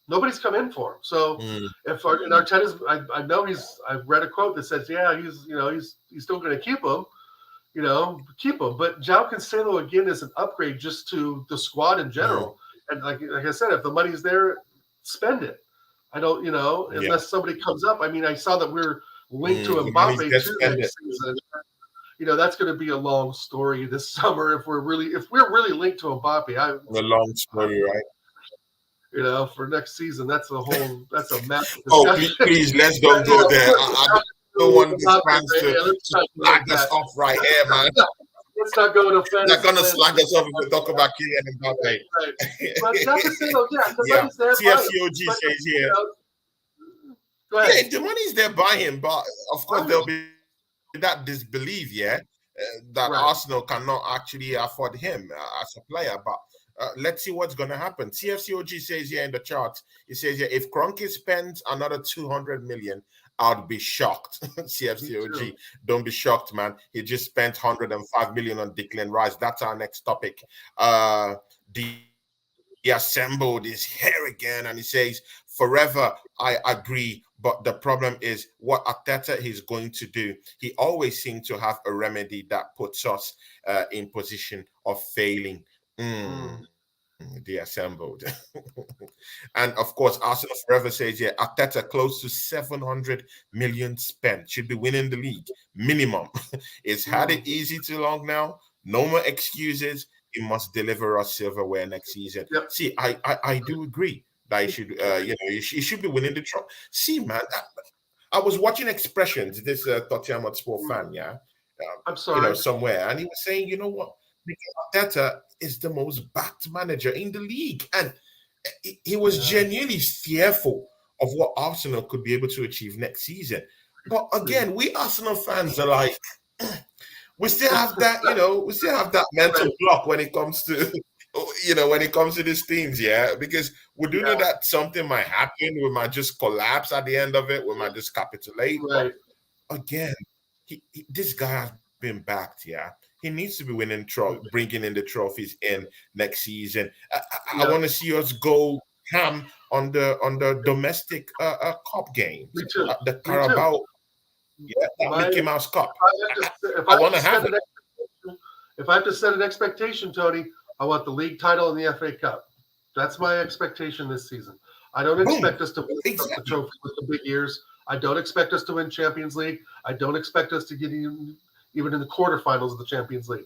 Speaker 2: Nobody's come in for him. So if Arteta's, I know I've read a quote that says, yeah, he's still going to keep him. But João Cancelo again is an upgrade just to the squad in general. And like I said, if the money's there, spend it. I don't, unless somebody comes up. I mean, I saw that we're linked to Mbappe too next season. That's going to be a long story this summer if we're really linked to Mbappe.
Speaker 1: A long story, right?
Speaker 2: For next season, that's a massive discussion.
Speaker 1: Oh, please, let's don't go there. I don't want these fans to slag us off right here, man.
Speaker 2: Let's not go to fans.
Speaker 1: They're going to slag us off if we talk about Kylian Mbappe.
Speaker 2: Right. But that's the thing, though. Yeah,
Speaker 1: TFCOG says here.
Speaker 2: Go ahead.
Speaker 1: Yeah, the money's there by him, but of course there'll be that disbelief, that Arsenal cannot actually afford him as a player. But let's see what's going to happen. TFCOG says here in the chart, he says here, if Kroenke spends another 200 million, I'd be shocked. CFCOG, don't be shocked, man. He just spent 105 million on Declan Rice. That's our next topic. He assembled his hair again, and he says, forever, I agree. But the problem is what Arteta is going to do. He always seems to have a remedy that puts us in position of failing. They assembled. And of course, Arsenal Forever says, Arteta close to 700 million spent. Should be winning the league. Minimum. It's had it easy too long now. No more excuses. He must deliver us silverware next season.
Speaker 2: Yep.
Speaker 1: See, I do agree that he should, he should be winning the trophy. See, man, I was watching Expressions, this Tottenham Hotspur fan,
Speaker 2: I'm sorry,
Speaker 1: somewhere, and he was saying, you know what, Arteta is the most backed manager in the league, and he was genuinely fearful of what Arsenal could be able to achieve next season. But again, we Arsenal fans are like, we still have that, we still have that mental block when it comes to, when it comes to these things, because we do know that something might happen. We might just collapse at the end of it. We might just capitulate.
Speaker 2: Right.
Speaker 1: But again, this guy has been backed, He needs to be winning, bringing in the trophies in next season. I want to see us go ham on the domestic cup games.
Speaker 2: Me too.
Speaker 1: The Carabao, that Mickey Mouse Cup. I want to have it.
Speaker 2: If I have to set an expectation, Tony, I want the league title and the FA Cup. That's my expectation this season. I don't expect us to win the trophy with the big years. I don't expect us to win Champions League. I don't expect us to get even in the quarterfinals of the Champions League.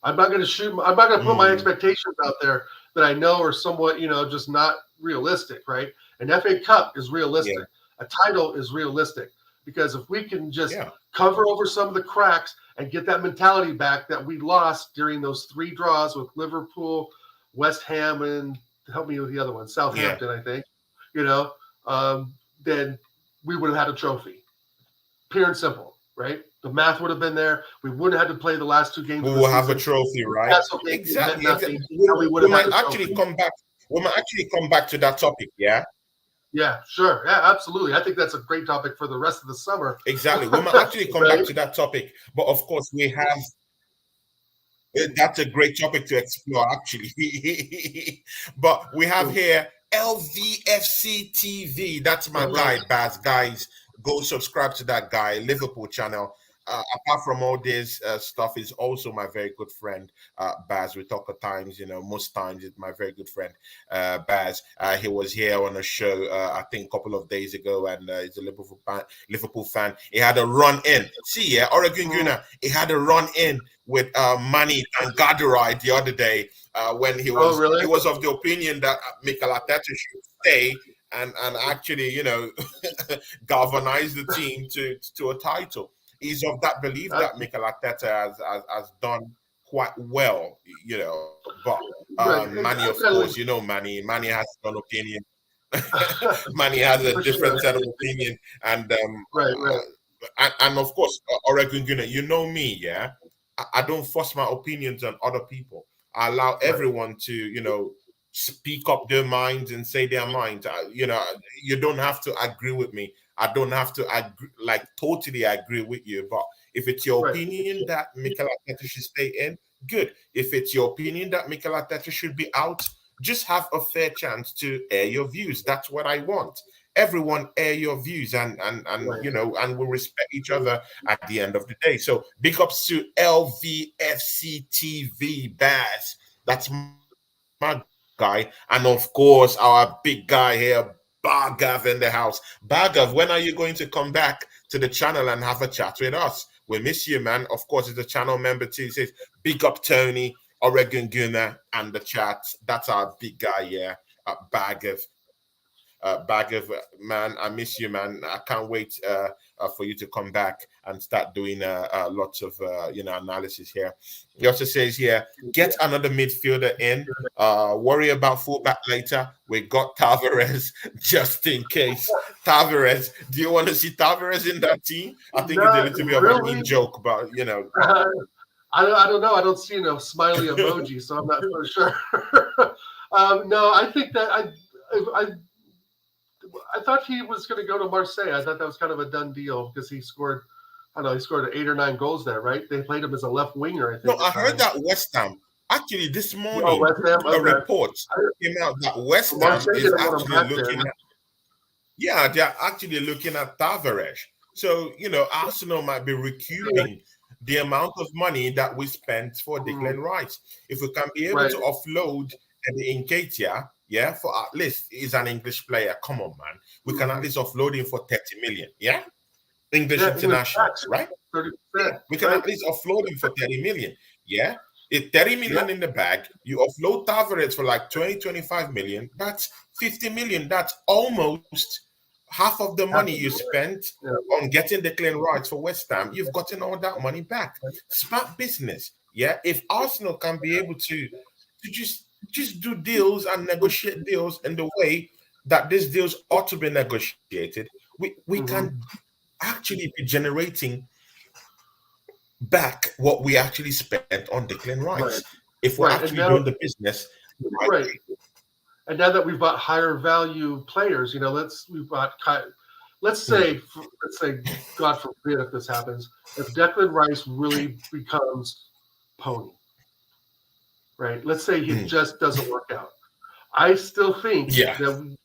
Speaker 2: I'm not going to put my expectations out there that I know are somewhat, just not realistic, right? An FA Cup is realistic. A title is realistic. Because if we can just cover over some of the cracks and get that mentality back that we lost during those 3 draws with Liverpool, West Ham, and help me with the other one, Southampton, I think, then we would have had a trophy. Pure and simple, right? The math would have been there. We wouldn't have had to play the last 2 games.
Speaker 1: We will have a trophy, right? Exactly. We might actually come back. We might actually come back to that topic,
Speaker 2: Yeah, sure. Yeah, absolutely. I think that's a great topic for the rest of the summer.
Speaker 1: Exactly. We might actually come back to that topic. But of course, we have That's a great topic to explore, actually. But we have here LVFC TV. That's my
Speaker 2: Uh-huh.
Speaker 1: guy, Baz. Guys, go subscribe to that guy, Liverpool channel. Apart from all this stuff, is also my very good friend, Baz. We talk at times, most times it's my very good friend, Baz. He was here on a show, I think, a couple of days ago, and he's a Liverpool fan. He had a run in. See, yeah, Oregon
Speaker 2: Mm.
Speaker 1: Guna. He had a run in with Manny and Gadurai the other day when
Speaker 2: Oh,
Speaker 1: he
Speaker 2: really?
Speaker 1: was of the opinion that Mikel Arteta should stay and actually galvanize the team to a title. He's of that belief
Speaker 2: That,
Speaker 1: that Mikel Arteta has done quite well, but
Speaker 2: right.
Speaker 1: Manny, of
Speaker 2: I'm
Speaker 1: course,
Speaker 2: kind of like,
Speaker 1: Manny has his own opinion. Manny has a
Speaker 2: for
Speaker 1: different
Speaker 2: sure.
Speaker 1: set of opinion, and
Speaker 2: Right, right,
Speaker 1: and of course, Oregon, you know me, yeah. I don't force my opinions on other people. I allow
Speaker 2: right,
Speaker 1: everyone to, speak up their minds and say their minds. You don't have to agree with me. I don't have to agree, like totally agree with you. But if it's your
Speaker 2: right,
Speaker 1: opinion that Mikel Arteta should stay in, good. If it's your opinion that Mikel Arteta should be out, just have a fair chance to air your views. That's what I want. Everyone air your views, and
Speaker 2: right.
Speaker 1: and we respect each other at the end of the day. So big ups to LVFC TV Baz. That's my guy. And of course, our big guy here, Bargav in the house. Bargav, when are you going to come back to the channel and have a chat with us? We miss you, man. Of course, it's a channel member too. He says, big up Tony, Oregon Gunner, and the chat. That's our big guy here, Bag of man. I miss you, man. I can't wait for you to come back and start doing lots of analysis here. He also says here, get another midfielder in. Worry about fullback later. We got Tavares just in case. Tavares, do you want to see Tavares in that team? I think it's a
Speaker 2: Not
Speaker 1: little bit of an
Speaker 2: really.
Speaker 1: in joke, but
Speaker 2: I don't know. I don't see no smiley emoji, so I'm not so sure. No, I think that I I thought he was going to go to Marseille. I thought that was kind of a done deal because he scored. I don't know. He scored 8 or 9 goals there, right? They played him as a left winger, I
Speaker 1: No,
Speaker 2: think,
Speaker 1: I
Speaker 2: at
Speaker 1: heard
Speaker 2: times.
Speaker 1: that West Ham. Actually, this
Speaker 2: Oh,
Speaker 1: morning,
Speaker 2: West Ham.
Speaker 1: a
Speaker 2: Okay.
Speaker 1: report came out that West Ham
Speaker 2: Marseille
Speaker 1: is
Speaker 2: didn't want him
Speaker 1: actually
Speaker 2: back there.
Speaker 1: looking at, yeah, they're actually looking at Tavares. So, Arsenal might be recouping the amount of money that we spent for
Speaker 2: Mm,
Speaker 1: Declan Rice. If we can be able
Speaker 2: right.
Speaker 1: to offload the Nketiah, yeah, for at least he's an English player. Come on, man. We can at
Speaker 2: Mhm.
Speaker 1: least offload him for 30 million, yeah? English
Speaker 2: Yeah, English
Speaker 1: international,
Speaker 2: tax,
Speaker 1: right? Yeah,
Speaker 2: 30%,
Speaker 1: we can
Speaker 2: right?
Speaker 1: at least offload him for 30 million. Yeah. It's 30
Speaker 2: Yeah.
Speaker 1: million in the bag. You offload Tavares for like 20, 25 million. That's 50 million. That's almost half of the money
Speaker 2: Half
Speaker 1: you
Speaker 2: of the
Speaker 1: spent
Speaker 2: yeah.
Speaker 1: on getting the clean rights for West Ham. You've gotten all that money back. Smart business. Yeah. If Arsenal can be able to just do deals and negotiate deals in the way that these deals ought to be negotiated, we
Speaker 2: Hmm.
Speaker 1: can actually be generating back what we actually spent on Declan Rice
Speaker 2: Right.
Speaker 1: if we're
Speaker 2: Right.
Speaker 1: actually
Speaker 2: And
Speaker 1: doing
Speaker 2: now,
Speaker 1: the business the right
Speaker 2: right.
Speaker 1: way.
Speaker 2: And now that we've bought higher value players, we've bought let's
Speaker 1: Hmm.
Speaker 2: say God forbid if this happens, if Declan Rice really becomes pony, right? Let's say he
Speaker 1: Hmm.
Speaker 2: just doesn't work out. I still think
Speaker 1: Yeah,
Speaker 2: that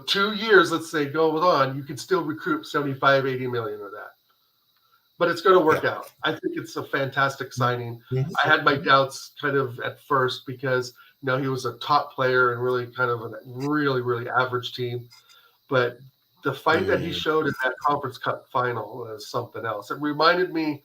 Speaker 2: 2 years, let's say, go on, you can still recoup 75, 80 million of that. But it's going to
Speaker 1: yeah.
Speaker 2: work out. I think it's a fantastic signing.
Speaker 1: Mhm.
Speaker 2: I had my doubts kind of at first because he was a top player and really kind of a really really average team. But the fight that he
Speaker 1: Mm.
Speaker 2: showed in that Conference Cup final was something else. It reminded me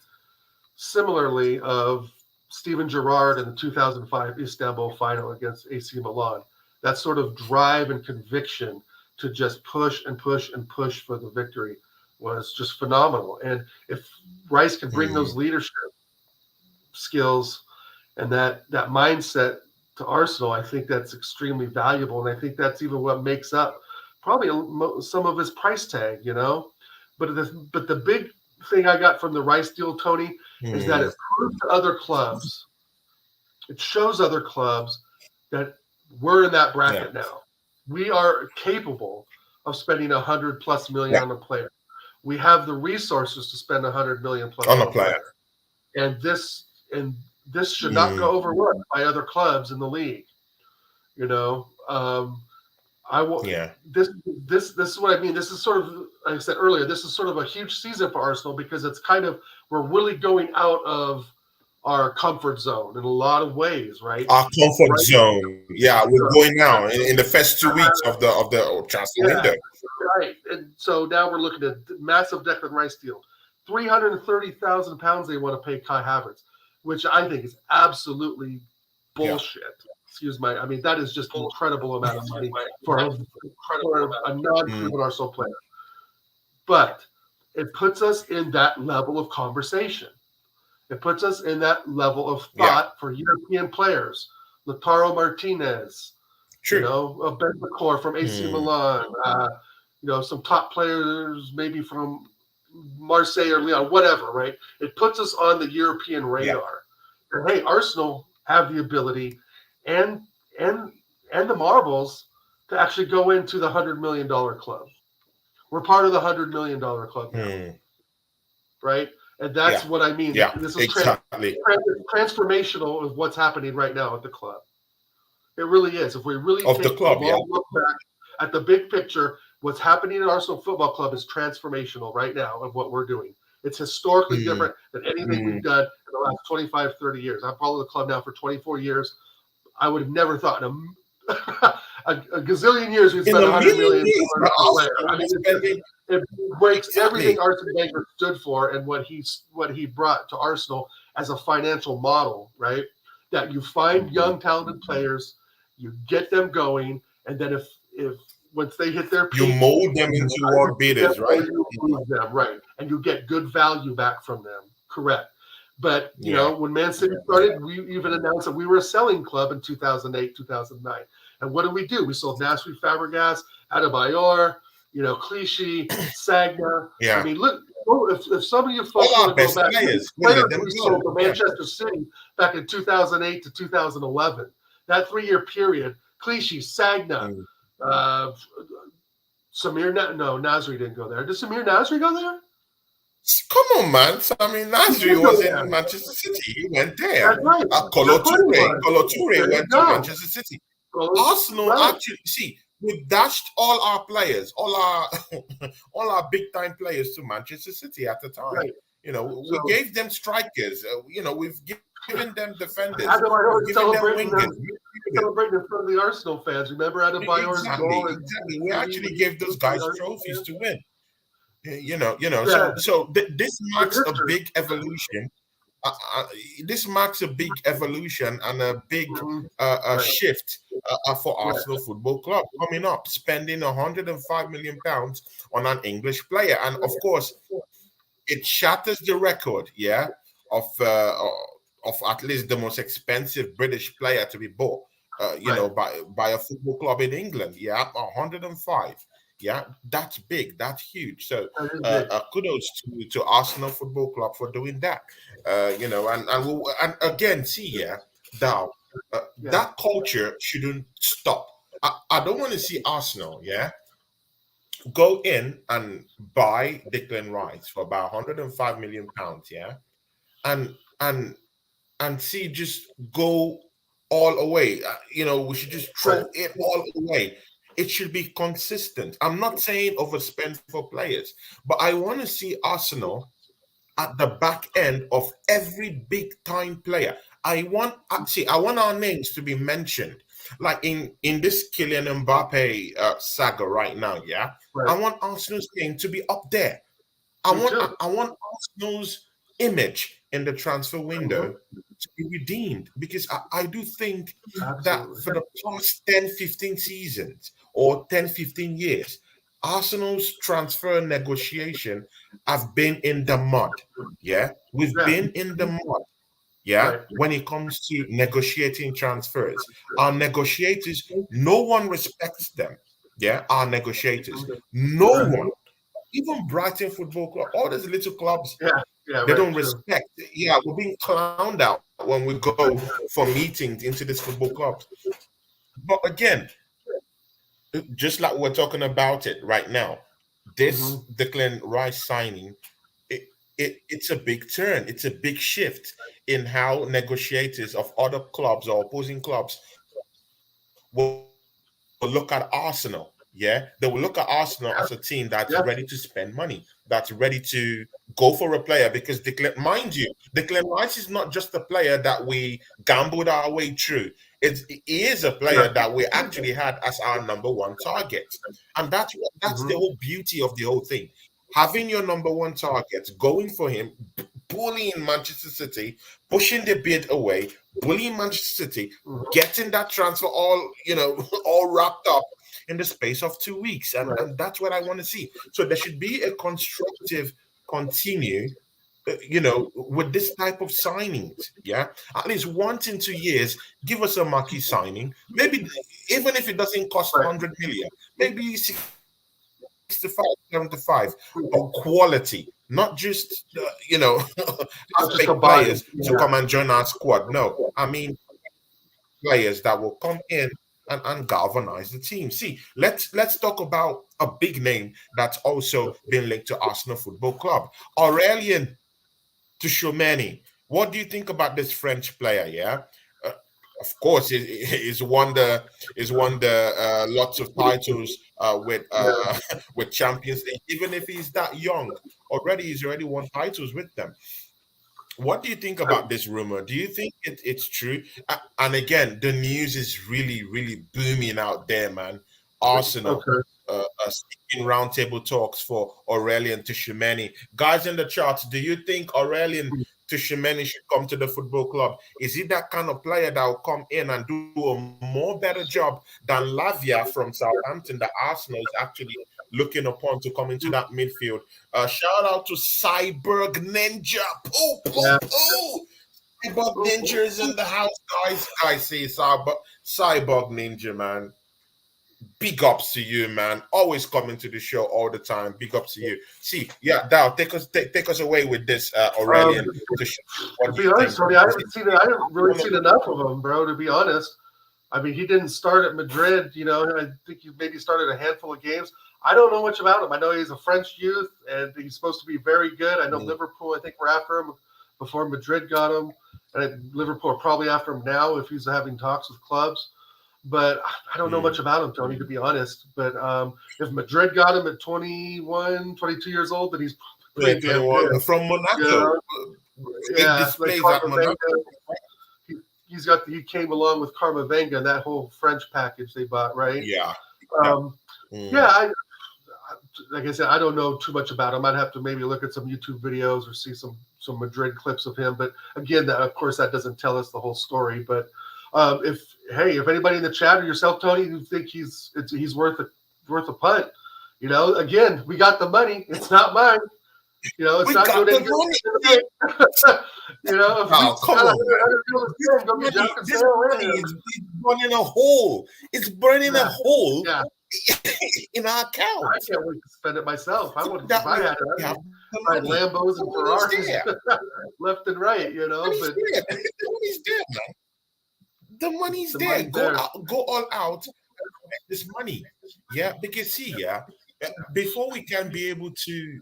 Speaker 2: similarly of Steven Gerrard in the 2005 Istanbul final against AC Milan. That sort of drive and conviction to just push and push and push for the victory was just phenomenal. And if Rice can bring those
Speaker 1: Mm.
Speaker 2: leadership skills and that mindset to Arsenal, I think that's extremely valuable. And I think that's even what makes up probably some of his price tag. But the big thing I got from the Rice deal, Tony, is that
Speaker 1: Mm.
Speaker 2: it proves to other clubs, it shows other clubs that we're in that
Speaker 1: Yeah,
Speaker 2: bracket now. We are capable of spending 100+ million
Speaker 1: yeah.
Speaker 2: on a player. We have the resources to spend 100 million plus
Speaker 1: On
Speaker 2: on
Speaker 1: a
Speaker 2: a
Speaker 1: player.
Speaker 2: player. And this and This should not go overlooked by other clubs in the league. You know, I will.
Speaker 1: Yeah.
Speaker 2: This is what I mean. This is sort of, like I said earlier, this is sort of a huge season for Arsenal because it's kind of, we're really going out of our comfort zone in a lot of ways, right?
Speaker 1: Our comfort
Speaker 2: Right.
Speaker 1: zone. Yeah, we're going now in the first 2 weeks of the transfer window.
Speaker 2: Right. And so now we're looking at massive Declan Rice deal. £330,000 they want to pay Kai Havertz, which I think is absolutely bullshit. Excuse my, I mean, that is just an incredible amount of money for a non-proven Arsenal player. But it puts us in that level of conversation. It puts us in that level of thought for European players. Lautaro Martinez,
Speaker 1: True.
Speaker 2: you know, Bentancur from AC Milan, you know, some top players maybe from Marseille or Lyon, whatever, right? It puts us on the European radar. And hey, Arsenal have the ability and the marbles to actually go into the $100 million club. We're part of the $100 million club now, right? And that's what I mean.
Speaker 1: Yeah,
Speaker 2: this is
Speaker 1: exactly.
Speaker 2: transformational of what's happening right now at the club. It really is. If we really
Speaker 1: Of
Speaker 2: take
Speaker 1: the club,
Speaker 2: a long look back at the big picture, what's happening at Arsenal Football Club is transformational right now of what we're doing. It's historically different than anything we've done in the last 25, 30 years. I've followed the club now for 24 years. I would have never thought in a gazillion years we'd spend $100 million on a player. I mean, it breaks everything Arsene Wenger stood for and what he brought to Arsenal as a financial model, right? That you find young, talented players, you get them going, and then if once they hit their peak,
Speaker 1: you mold them into world beaters, right?
Speaker 2: You move them, right, and you get good value back from them. Correct. But, you know, when Man City started, we even announced that we were a selling club in 2008, 2009. And what did we do? We sold Nasri Fabregas, Adebayor, you know, Clichy, Sagna. I mean, look, if some of you folks want to go back, players we sold to Manchester City back in 2008 to 2011, that 3-year period, Clichy, Sagna, Nasri didn't go there. Did Samir Nasri go there?
Speaker 1: Come on, man. So, I mean, Nasri was in Manchester City. He went there.
Speaker 2: That's right.
Speaker 1: Kolo Toure went to Manchester City. Arsenal actually, see, we dashed all our players, all our big time players to Manchester City at the time.
Speaker 2: Right.
Speaker 1: You know, we gave them strikers. You know, we've given them defenders.
Speaker 2: We've given them wingers. Celebrating in front of the Arsenal fans. Remember Adebayor's goal?
Speaker 1: Exactly. We actually gave those guys trophies to win. You know. So this marks a big evolution. This marks a big evolution and a big shift for Arsenal Football Club coming up, spending £105 million on an English player, and of course, it shatters the record, of at least the most expensive British player to be bought, by a football club in England. 105. Yeah, that's big. That's huge. So kudos to Arsenal Football Club for doing that. And again, that culture shouldn't stop. I don't want to see Arsenal, go in and buy Declan Rice for about £105 million, and see just go all away. We should just throw it all away. It should be consistent. I'm not saying overspend for players, but I want to see Arsenal at the back end of every big time player. I want our names to be mentioned, like in this Kylian Mbappe saga right now. I want Arsenal's name to be up there. I want Arsenal's image in the transfer window to be redeemed, because I do think that for the past 10-15 seasons or 10-15 years, Arsenal's transfer negotiation have been in the mud. We've been in the mud. When it comes to negotiating transfers, our negotiators, no one respects them. Our negotiators, no one, even Brighton Football Club, all those little clubs, they don't respect. We're being clowned out when we go for meetings into this football club. But again, just like we're talking about it right now, this Declan Rice signing, it's a big turn. It's a big shift in how negotiators of other clubs or opposing clubs will look at Arsenal. Yeah, they will look at Arsenal as a team that's
Speaker 2: Yeah,
Speaker 1: ready to spend
Speaker 2: yeah,
Speaker 1: money, that's ready to go for a player because mind you, Declan Rice is not just a player that we gambled our way through. He is a player
Speaker 2: yeah.
Speaker 1: that we actually had as our number one target, and that's the
Speaker 2: Mm-hmm.
Speaker 1: whole beauty of the whole thing. Having your number one target, going for him, bullying Manchester City, pushing the bid away, bullying Manchester City,
Speaker 2: Mm-hmm.
Speaker 1: getting that transfer all all wrapped up in the space of 2 weeks,
Speaker 2: Right,
Speaker 1: and that's what I want to see. So there should be a constructive continue. With this type of signings, yeah, at least once in 2 years, give us a marquee signing. Maybe even if it doesn't cost
Speaker 2: right.
Speaker 1: 100 million, maybe 65, 75, but
Speaker 2: Mm-hmm.
Speaker 1: quality, not just half-baked
Speaker 2: Not just a
Speaker 1: players
Speaker 2: body.
Speaker 1: to come
Speaker 2: Yeah.
Speaker 1: and join our squad. No, I mean players that will come in and galvanize the team. See, let's talk about a big name that's also been linked to Arsenal Football Club, Aurelien Tchouameni. What do you think about this French player? Yeah, uh, of course, he's won the lots of titles with
Speaker 2: Yeah.
Speaker 1: with Champions League. Even if he's that young, he's already won titles with them. What do you think
Speaker 2: I,
Speaker 1: about this rumor? Do you think it's true? And again, the news is really, really booming out there, man. Arsenal
Speaker 2: okay.
Speaker 1: seeking roundtable talks for Aurelien Tchouameni. Guys in the charts, do you think Aurelien Tchouameni should come to the football club? Is he that kind of player that will come in and do a more better job than Lavia from Southampton that Arsenal is actually looking upon to come into that midfield? Shout out to Cyborg Ninja. Poo, poo,
Speaker 2: Yeah.
Speaker 1: poo. Cyborg
Speaker 2: Ooh,
Speaker 1: Ninja is in the house, guys. I see Cyborg Ninja, man. Big ups to you, man. Always coming to the show all the time. Big ups to you. See, yeah, Dow, take us away with this,
Speaker 2: Um,
Speaker 1: Aurelian. What
Speaker 2: to
Speaker 1: do
Speaker 2: be
Speaker 1: you
Speaker 2: honest,
Speaker 1: think?
Speaker 2: Tony, I haven't really seen enough of him, bro. To be honest, I mean, he didn't start at Madrid. You know, I think he maybe started a handful of games. I don't know much about him. I know he's a French youth, and he's supposed to be very good. I know
Speaker 1: Mm,
Speaker 2: Liverpool. I think we're after him before Madrid got him, and Liverpool are probably after him now if he's having talks with clubs. But I don't know much
Speaker 1: mm,
Speaker 2: about him, Tony, to be honest. But if Madrid got him at 21, 22 years old, then he's
Speaker 1: yeah,
Speaker 2: pretty damn
Speaker 1: 21
Speaker 2: good.
Speaker 1: from
Speaker 2: You
Speaker 1: Monaco.
Speaker 2: know?
Speaker 1: Big
Speaker 2: Yeah, like
Speaker 1: displays at Monaco.
Speaker 2: Carmavenga. He, he came along with Carmavenga and that whole French package they bought, right?
Speaker 1: Yeah, yeah.
Speaker 2: Um, yeah,
Speaker 1: Mm,
Speaker 2: like I said, I don't know too much about him. I'd have to maybe look at some YouTube videos or see some Madrid clips of him. But again, of course, that doesn't tell us the whole story. But if anybody in the chat or yourself, Tony, you think he's worth a punt, again, we got the money. It's not mine. It's
Speaker 1: we
Speaker 2: not
Speaker 1: got the
Speaker 2: donated.
Speaker 1: money.
Speaker 2: If we
Speaker 1: Wow, come
Speaker 2: got
Speaker 1: on, man.
Speaker 2: 100 million, go be jumping
Speaker 1: This
Speaker 2: sale
Speaker 1: money
Speaker 2: in.
Speaker 1: is burning a hole. It's burning a
Speaker 2: Yeah,
Speaker 1: hole
Speaker 2: yeah.
Speaker 1: in our
Speaker 2: I
Speaker 1: account.
Speaker 2: can't wait to spend it myself. I
Speaker 1: So
Speaker 2: would, if
Speaker 1: that
Speaker 2: I
Speaker 1: we
Speaker 2: had it, I'd
Speaker 1: have
Speaker 2: be
Speaker 1: the
Speaker 2: buying
Speaker 1: money.
Speaker 2: Lambos
Speaker 1: The
Speaker 2: and
Speaker 1: money's
Speaker 2: Ferraris
Speaker 1: there.
Speaker 2: left and right.
Speaker 1: The money's
Speaker 2: But
Speaker 1: there. The money's there, man. The money's
Speaker 2: the
Speaker 1: there.
Speaker 2: money's there.
Speaker 1: Go all out and collect this money. Yeah, because see, yeah, before we can be able to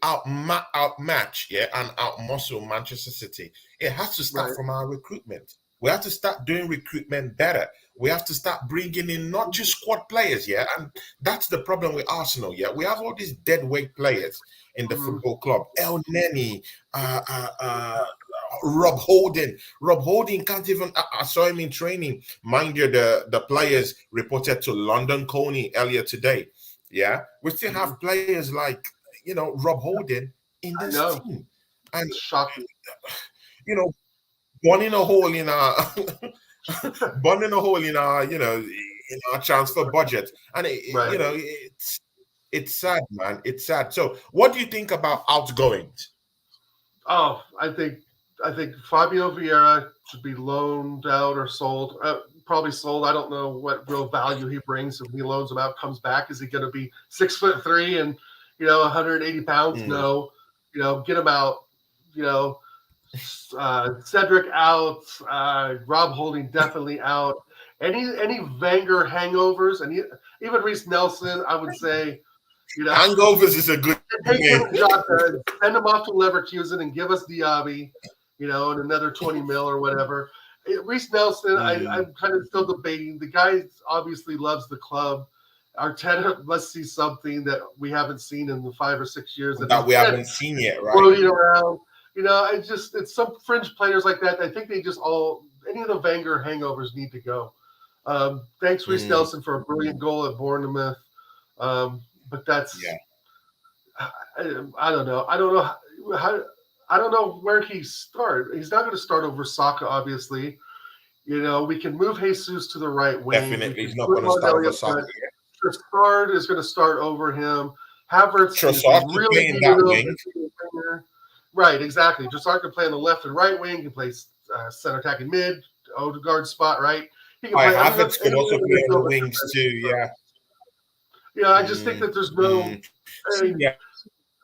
Speaker 1: outmatch, yeah, and outmuscle Manchester City, it has to start
Speaker 2: Right.
Speaker 1: from our recruitment. We have to start doing recruitment better. We have to start bringing in not just squad players, yeah, and that's the problem with Arsenal, yeah. We have all these dead weight players in the
Speaker 2: Mm,
Speaker 1: football club. El Neni, Rob Holding. Rob Holding can't even. I saw him in training. Mind you, the players reported to London Coney earlier today. Yeah, we still
Speaker 2: mm.
Speaker 1: have players like Rob Holding in
Speaker 2: I
Speaker 1: this
Speaker 2: know.
Speaker 1: team, and
Speaker 2: It's shocking.
Speaker 1: you know, burning a hole in our burning a hole in our transfer budget, and
Speaker 2: Right.
Speaker 1: it's sad, man. It's sad. So, what do you think about outgoings?
Speaker 2: Oh, I think Fabio Vieira should be loaned out or sold. Probably sold. I don't know what real value he brings if he loans him out. Comes back, is he going to be 6'3" and 180 pounds?
Speaker 1: Mm,
Speaker 2: No. Get him out. You know, Cedric out. Rob Holding definitely out. Any Wenger hangovers, and even Reese Nelson, I would say You know,
Speaker 1: Hangovers is a good
Speaker 2: take him
Speaker 1: name.
Speaker 2: and Jota, send him off to Leverkusen and give us Diaby, and another 20 mil or whatever. Reece Nelson, I'm kind of still debating. The guy obviously loves the club. Arteta must see something that we haven't seen in the 5 or 6 years
Speaker 1: That we haven't seen yet, right?
Speaker 2: floating around. It's some fringe players like that. I think they just any of the Wenger hangovers need to go. Thanks, Reece Nelson, for a brilliant goal at Bournemouth. But that's, I don't know. I don't know how. I don't know where he start. He's not going to start over Saka, obviously. We can move Jesus to the right wing.
Speaker 1: Definitely, he's not going to start over Saka.
Speaker 2: Trossard is going to start over him. Havertz
Speaker 1: Trossard can play in that wing.
Speaker 2: Right, exactly. Trossard can play on the left and right wing. He can play center attacking mid, Odegaard spot, right? He can play.
Speaker 1: Havertz can also play on the wings too. Yeah.
Speaker 2: Yeah, I just think that there's no.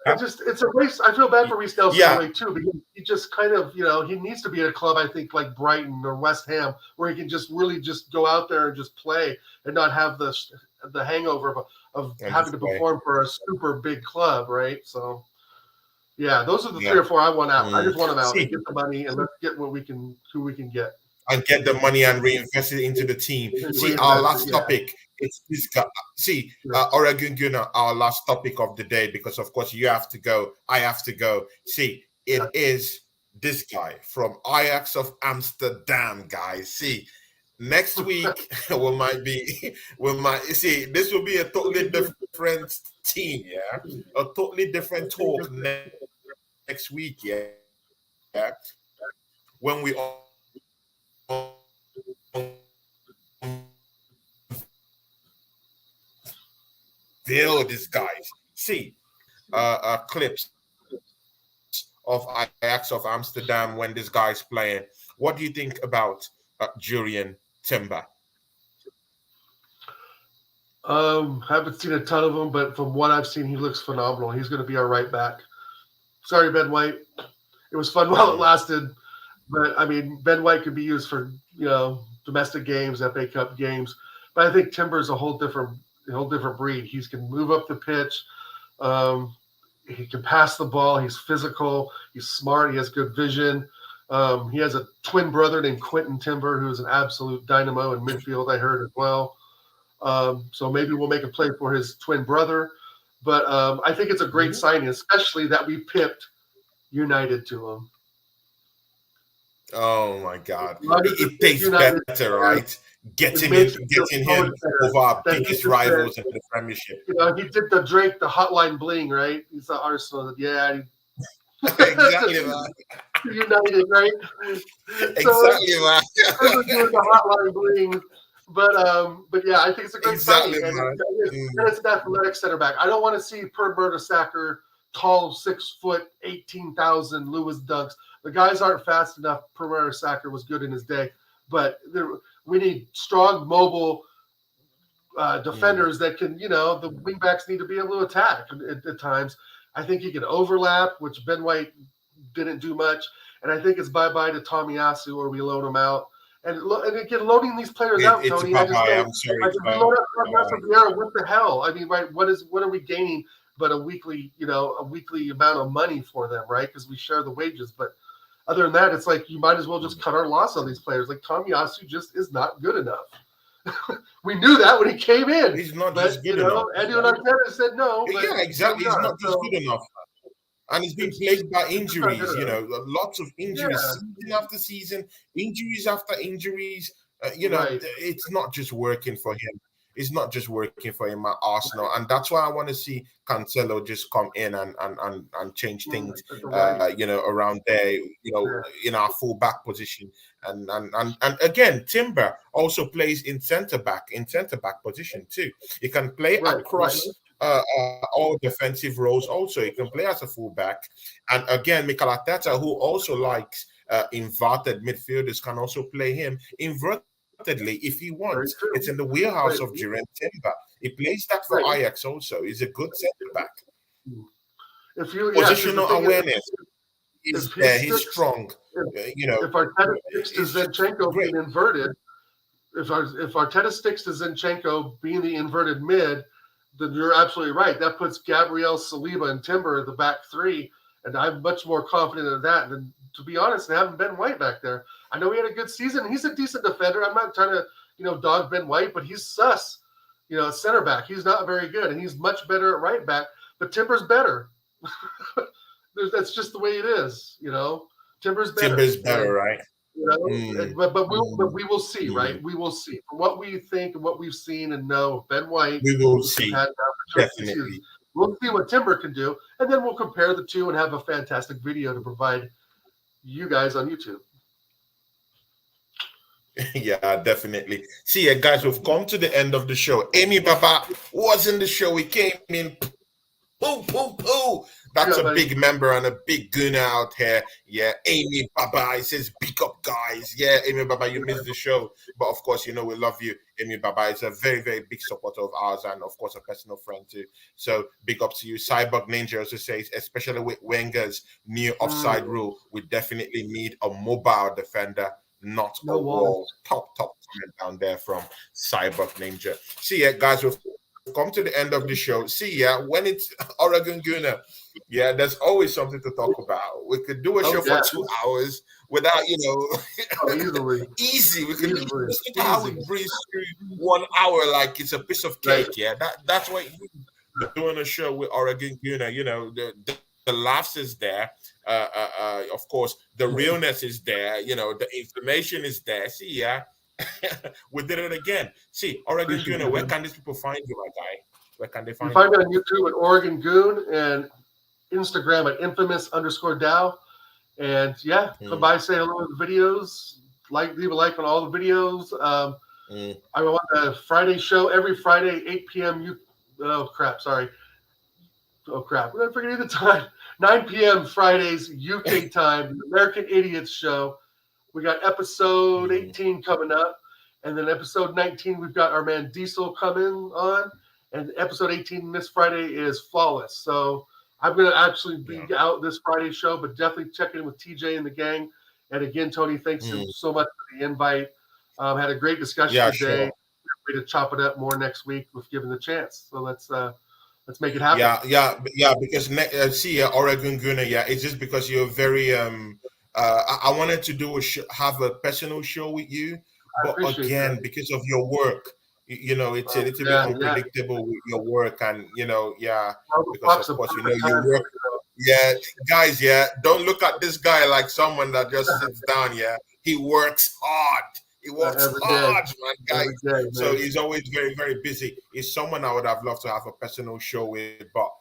Speaker 2: It's a race. I feel bad for Reece Nelson in a way too, because he just kind of, he needs to be at a club, I think, like Brighton or West Ham, where he can just really just go out there and just play and not have the hangover of having to perform for a super big club, right? So, yeah, those are the 3 or 4 I want out. I just want them out and get the money and let's get who we can get.
Speaker 1: And get the money and reinvest it into the team. See, our last topic. It's this guy. See, Oregon Gunnar, our last topic of the day, because of course you have to go, I have to go. See, it is this guy from Ajax of Amsterdam, guys. See, next week see, this will be a totally different team, yeah, a totally different talk next week, yeah. When we all this guys. See, clips of Ajax of Amsterdam when this guy's playing. What do you think about Jurrien Timber?
Speaker 2: Haven't seen a ton of him, but from what I've seen, he looks phenomenal. He's going to be our right back. Sorry, Ben White. It was fun while it lasted, but I mean, Ben White could be used for domestic games, FA Cup games, but I think Timber's a whole different breed. He can move up the pitch. He can pass the ball. He's physical. He's smart. He has good vision. He has a twin brother named Quentin Timber, who's an absolute dynamo in midfield, I heard as well. So maybe we'll make a play for his twin brother. But I think it's a great signing, especially that we pipped United to him.
Speaker 1: Oh, my God. It tastes better, right? Getting him over our biggest rivals in the Premiership.
Speaker 2: He did the Drake, the hotline bling, right? He's the Arsenal. Yeah.
Speaker 1: Exactly, man.
Speaker 2: United, right?
Speaker 1: Exactly, man.
Speaker 2: Doing the hotline bling. But yeah, I think it's a great signing. And it's an athletic center back. I don't want to see Per Mertesacker, tall, 6 foot, 18,000 Lewis Dunks. The guys aren't fast enough. Per Mertesacker was good in his day, but we need strong, mobile defenders that can, the wingbacks need to be able to attack at times. I think he can overlap, which Ben White didn't do much. And I think it's bye-bye to Tomiyasu, or we loan him out. And again, loading these players out, Tony.
Speaker 1: I'm sorry.
Speaker 2: Load up Vieira, what the hell? I mean, right? What are we gaining but a weekly amount of money for them, right? Because we share the wages. But other than that, it's like you might as well just cut our loss on these players. Like Tomiyasu just is not good enough. We knew that when he came in.
Speaker 1: He's not just good enough.
Speaker 2: Edwin Arteta said no.
Speaker 1: Yeah, exactly. He's not just good enough. And he's been plagued by injuries, lots of injuries, season after season, injuries after injuries. Right. It's not just working for him. It's not just working for him at Arsenal. And that's why I want to see Cancelo just come in and change things, around there, in our full back position. And again, Timber also plays in centre back position too. He can play across all defensive roles. Also, he can play as a fullback. And again, Mikel Arteta, who also likes inverted midfielders, can also play him invertedly if he wants. It's in the wheelhouse of Jurrien Timber. He plays that for Ajax also. He's a good centre back. Positional awareness is there. He's strong.
Speaker 2: If Arteta sticks to Zinchenko being inverted, if Arteta sticks to Zinchenko being the inverted mid, then you're absolutely right. That puts Gabriel, Saliba, and Timber at the back three, and I'm much more confident in that than, to be honest, having Ben White back there. I know he had a good season. He's a decent defender. I'm not trying to, dog Ben White, but he's sus. Center back. He's not very good, and he's much better at right back. But Timber's better. That's just the way it is. Timber's better.
Speaker 1: Timber's better, right?
Speaker 2: But we will see, right?
Speaker 1: Mm.
Speaker 2: We will see. From what we think and what we've seen and know of Ben White,
Speaker 1: We will
Speaker 2: who's
Speaker 1: see.
Speaker 2: had
Speaker 1: Definitely.
Speaker 2: we'll see what Timber can do, and then we'll compare the two and have a fantastic video to provide you guys on YouTube.
Speaker 1: Yeah, definitely. See, guys, we've come to the end of the show. Amy Baba was in the show. We came in. Poo, poo, poo. That's a big member and a big gunner out here. Yeah, Amy Baba. He says, big up, guys. Yeah, Amy Baba, you missed the show. But of course, we love you. Amy Baba is a very, very big supporter of ours and, of course, a personal friend too. So big up to you. Cyborg Ninja also says, especially with Wenger's new offside rule, we definitely need a mobile defender, not a wall. Top comment down there from Cyborg Ninja. See ya, guys. We've come to the end of the show. See ya, when it's Oregon Gunner, there's always something to talk about. We could do a show for 2 hours without,
Speaker 2: easily.
Speaker 1: Easy. We could listen to how we breeze through 1 hour like it's a piece of cake. Right. Yeah, that's what you're doing a show with Oregon Gunner. The laughs is there. Of course, the realness is there. The information is there. See, we did it again. See, Oregon Goon, where can these people find you, my guy? Where can they find you?
Speaker 2: You find me on YouTube at Oregon Goon and Instagram at infamous_Dow. And come by, say hello to the videos, leave a like on all the videos. I'm on the Friday show every Friday, 8 p.m. Oh crap! Sorry. Oh crap! I'm forgetting the time. 9 p.m. Fridays UK time, the American Idiots show. We got episode 18 coming up, and then episode 19 we've got our man Diesel coming on, and episode 18 this Friday is Flawless. So I'm going to actually be out this Friday show, but definitely check in with TJ and the gang. And again, Tony, thanks so much for the invite. Had a great discussion today.
Speaker 1: Sure.
Speaker 2: We're to chop it up more next week if given the chance. So let's make it happen.
Speaker 1: Yeah. Because Oregon Gunner, it's just because you're very I wanted to do have a personal show with you, but again, because of your work, it's a little bit unpredictable with your work, and because of course you work. Yeah, guys, don't look at this guy like someone that just sits down. He works hard. He works hard, man, guys. Man. So he's always very, very busy. He's someone I would have loved to have a personal show with, but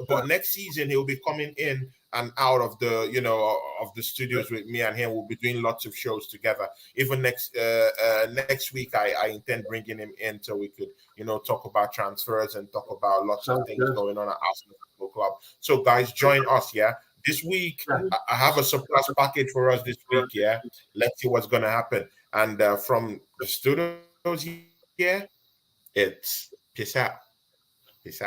Speaker 1: but next season he'll be coming in and out of the of the studios with me and him. We'll be doing lots of shows together. Even next week I intend bringing him in so we could talk about transfers and talk about lots of things going on at Arsenal Football Club. So guys, join us. This week I have a surprise package for us this week. Let's see what's gonna happen. And from the studios it's peace out.
Speaker 2: Peace.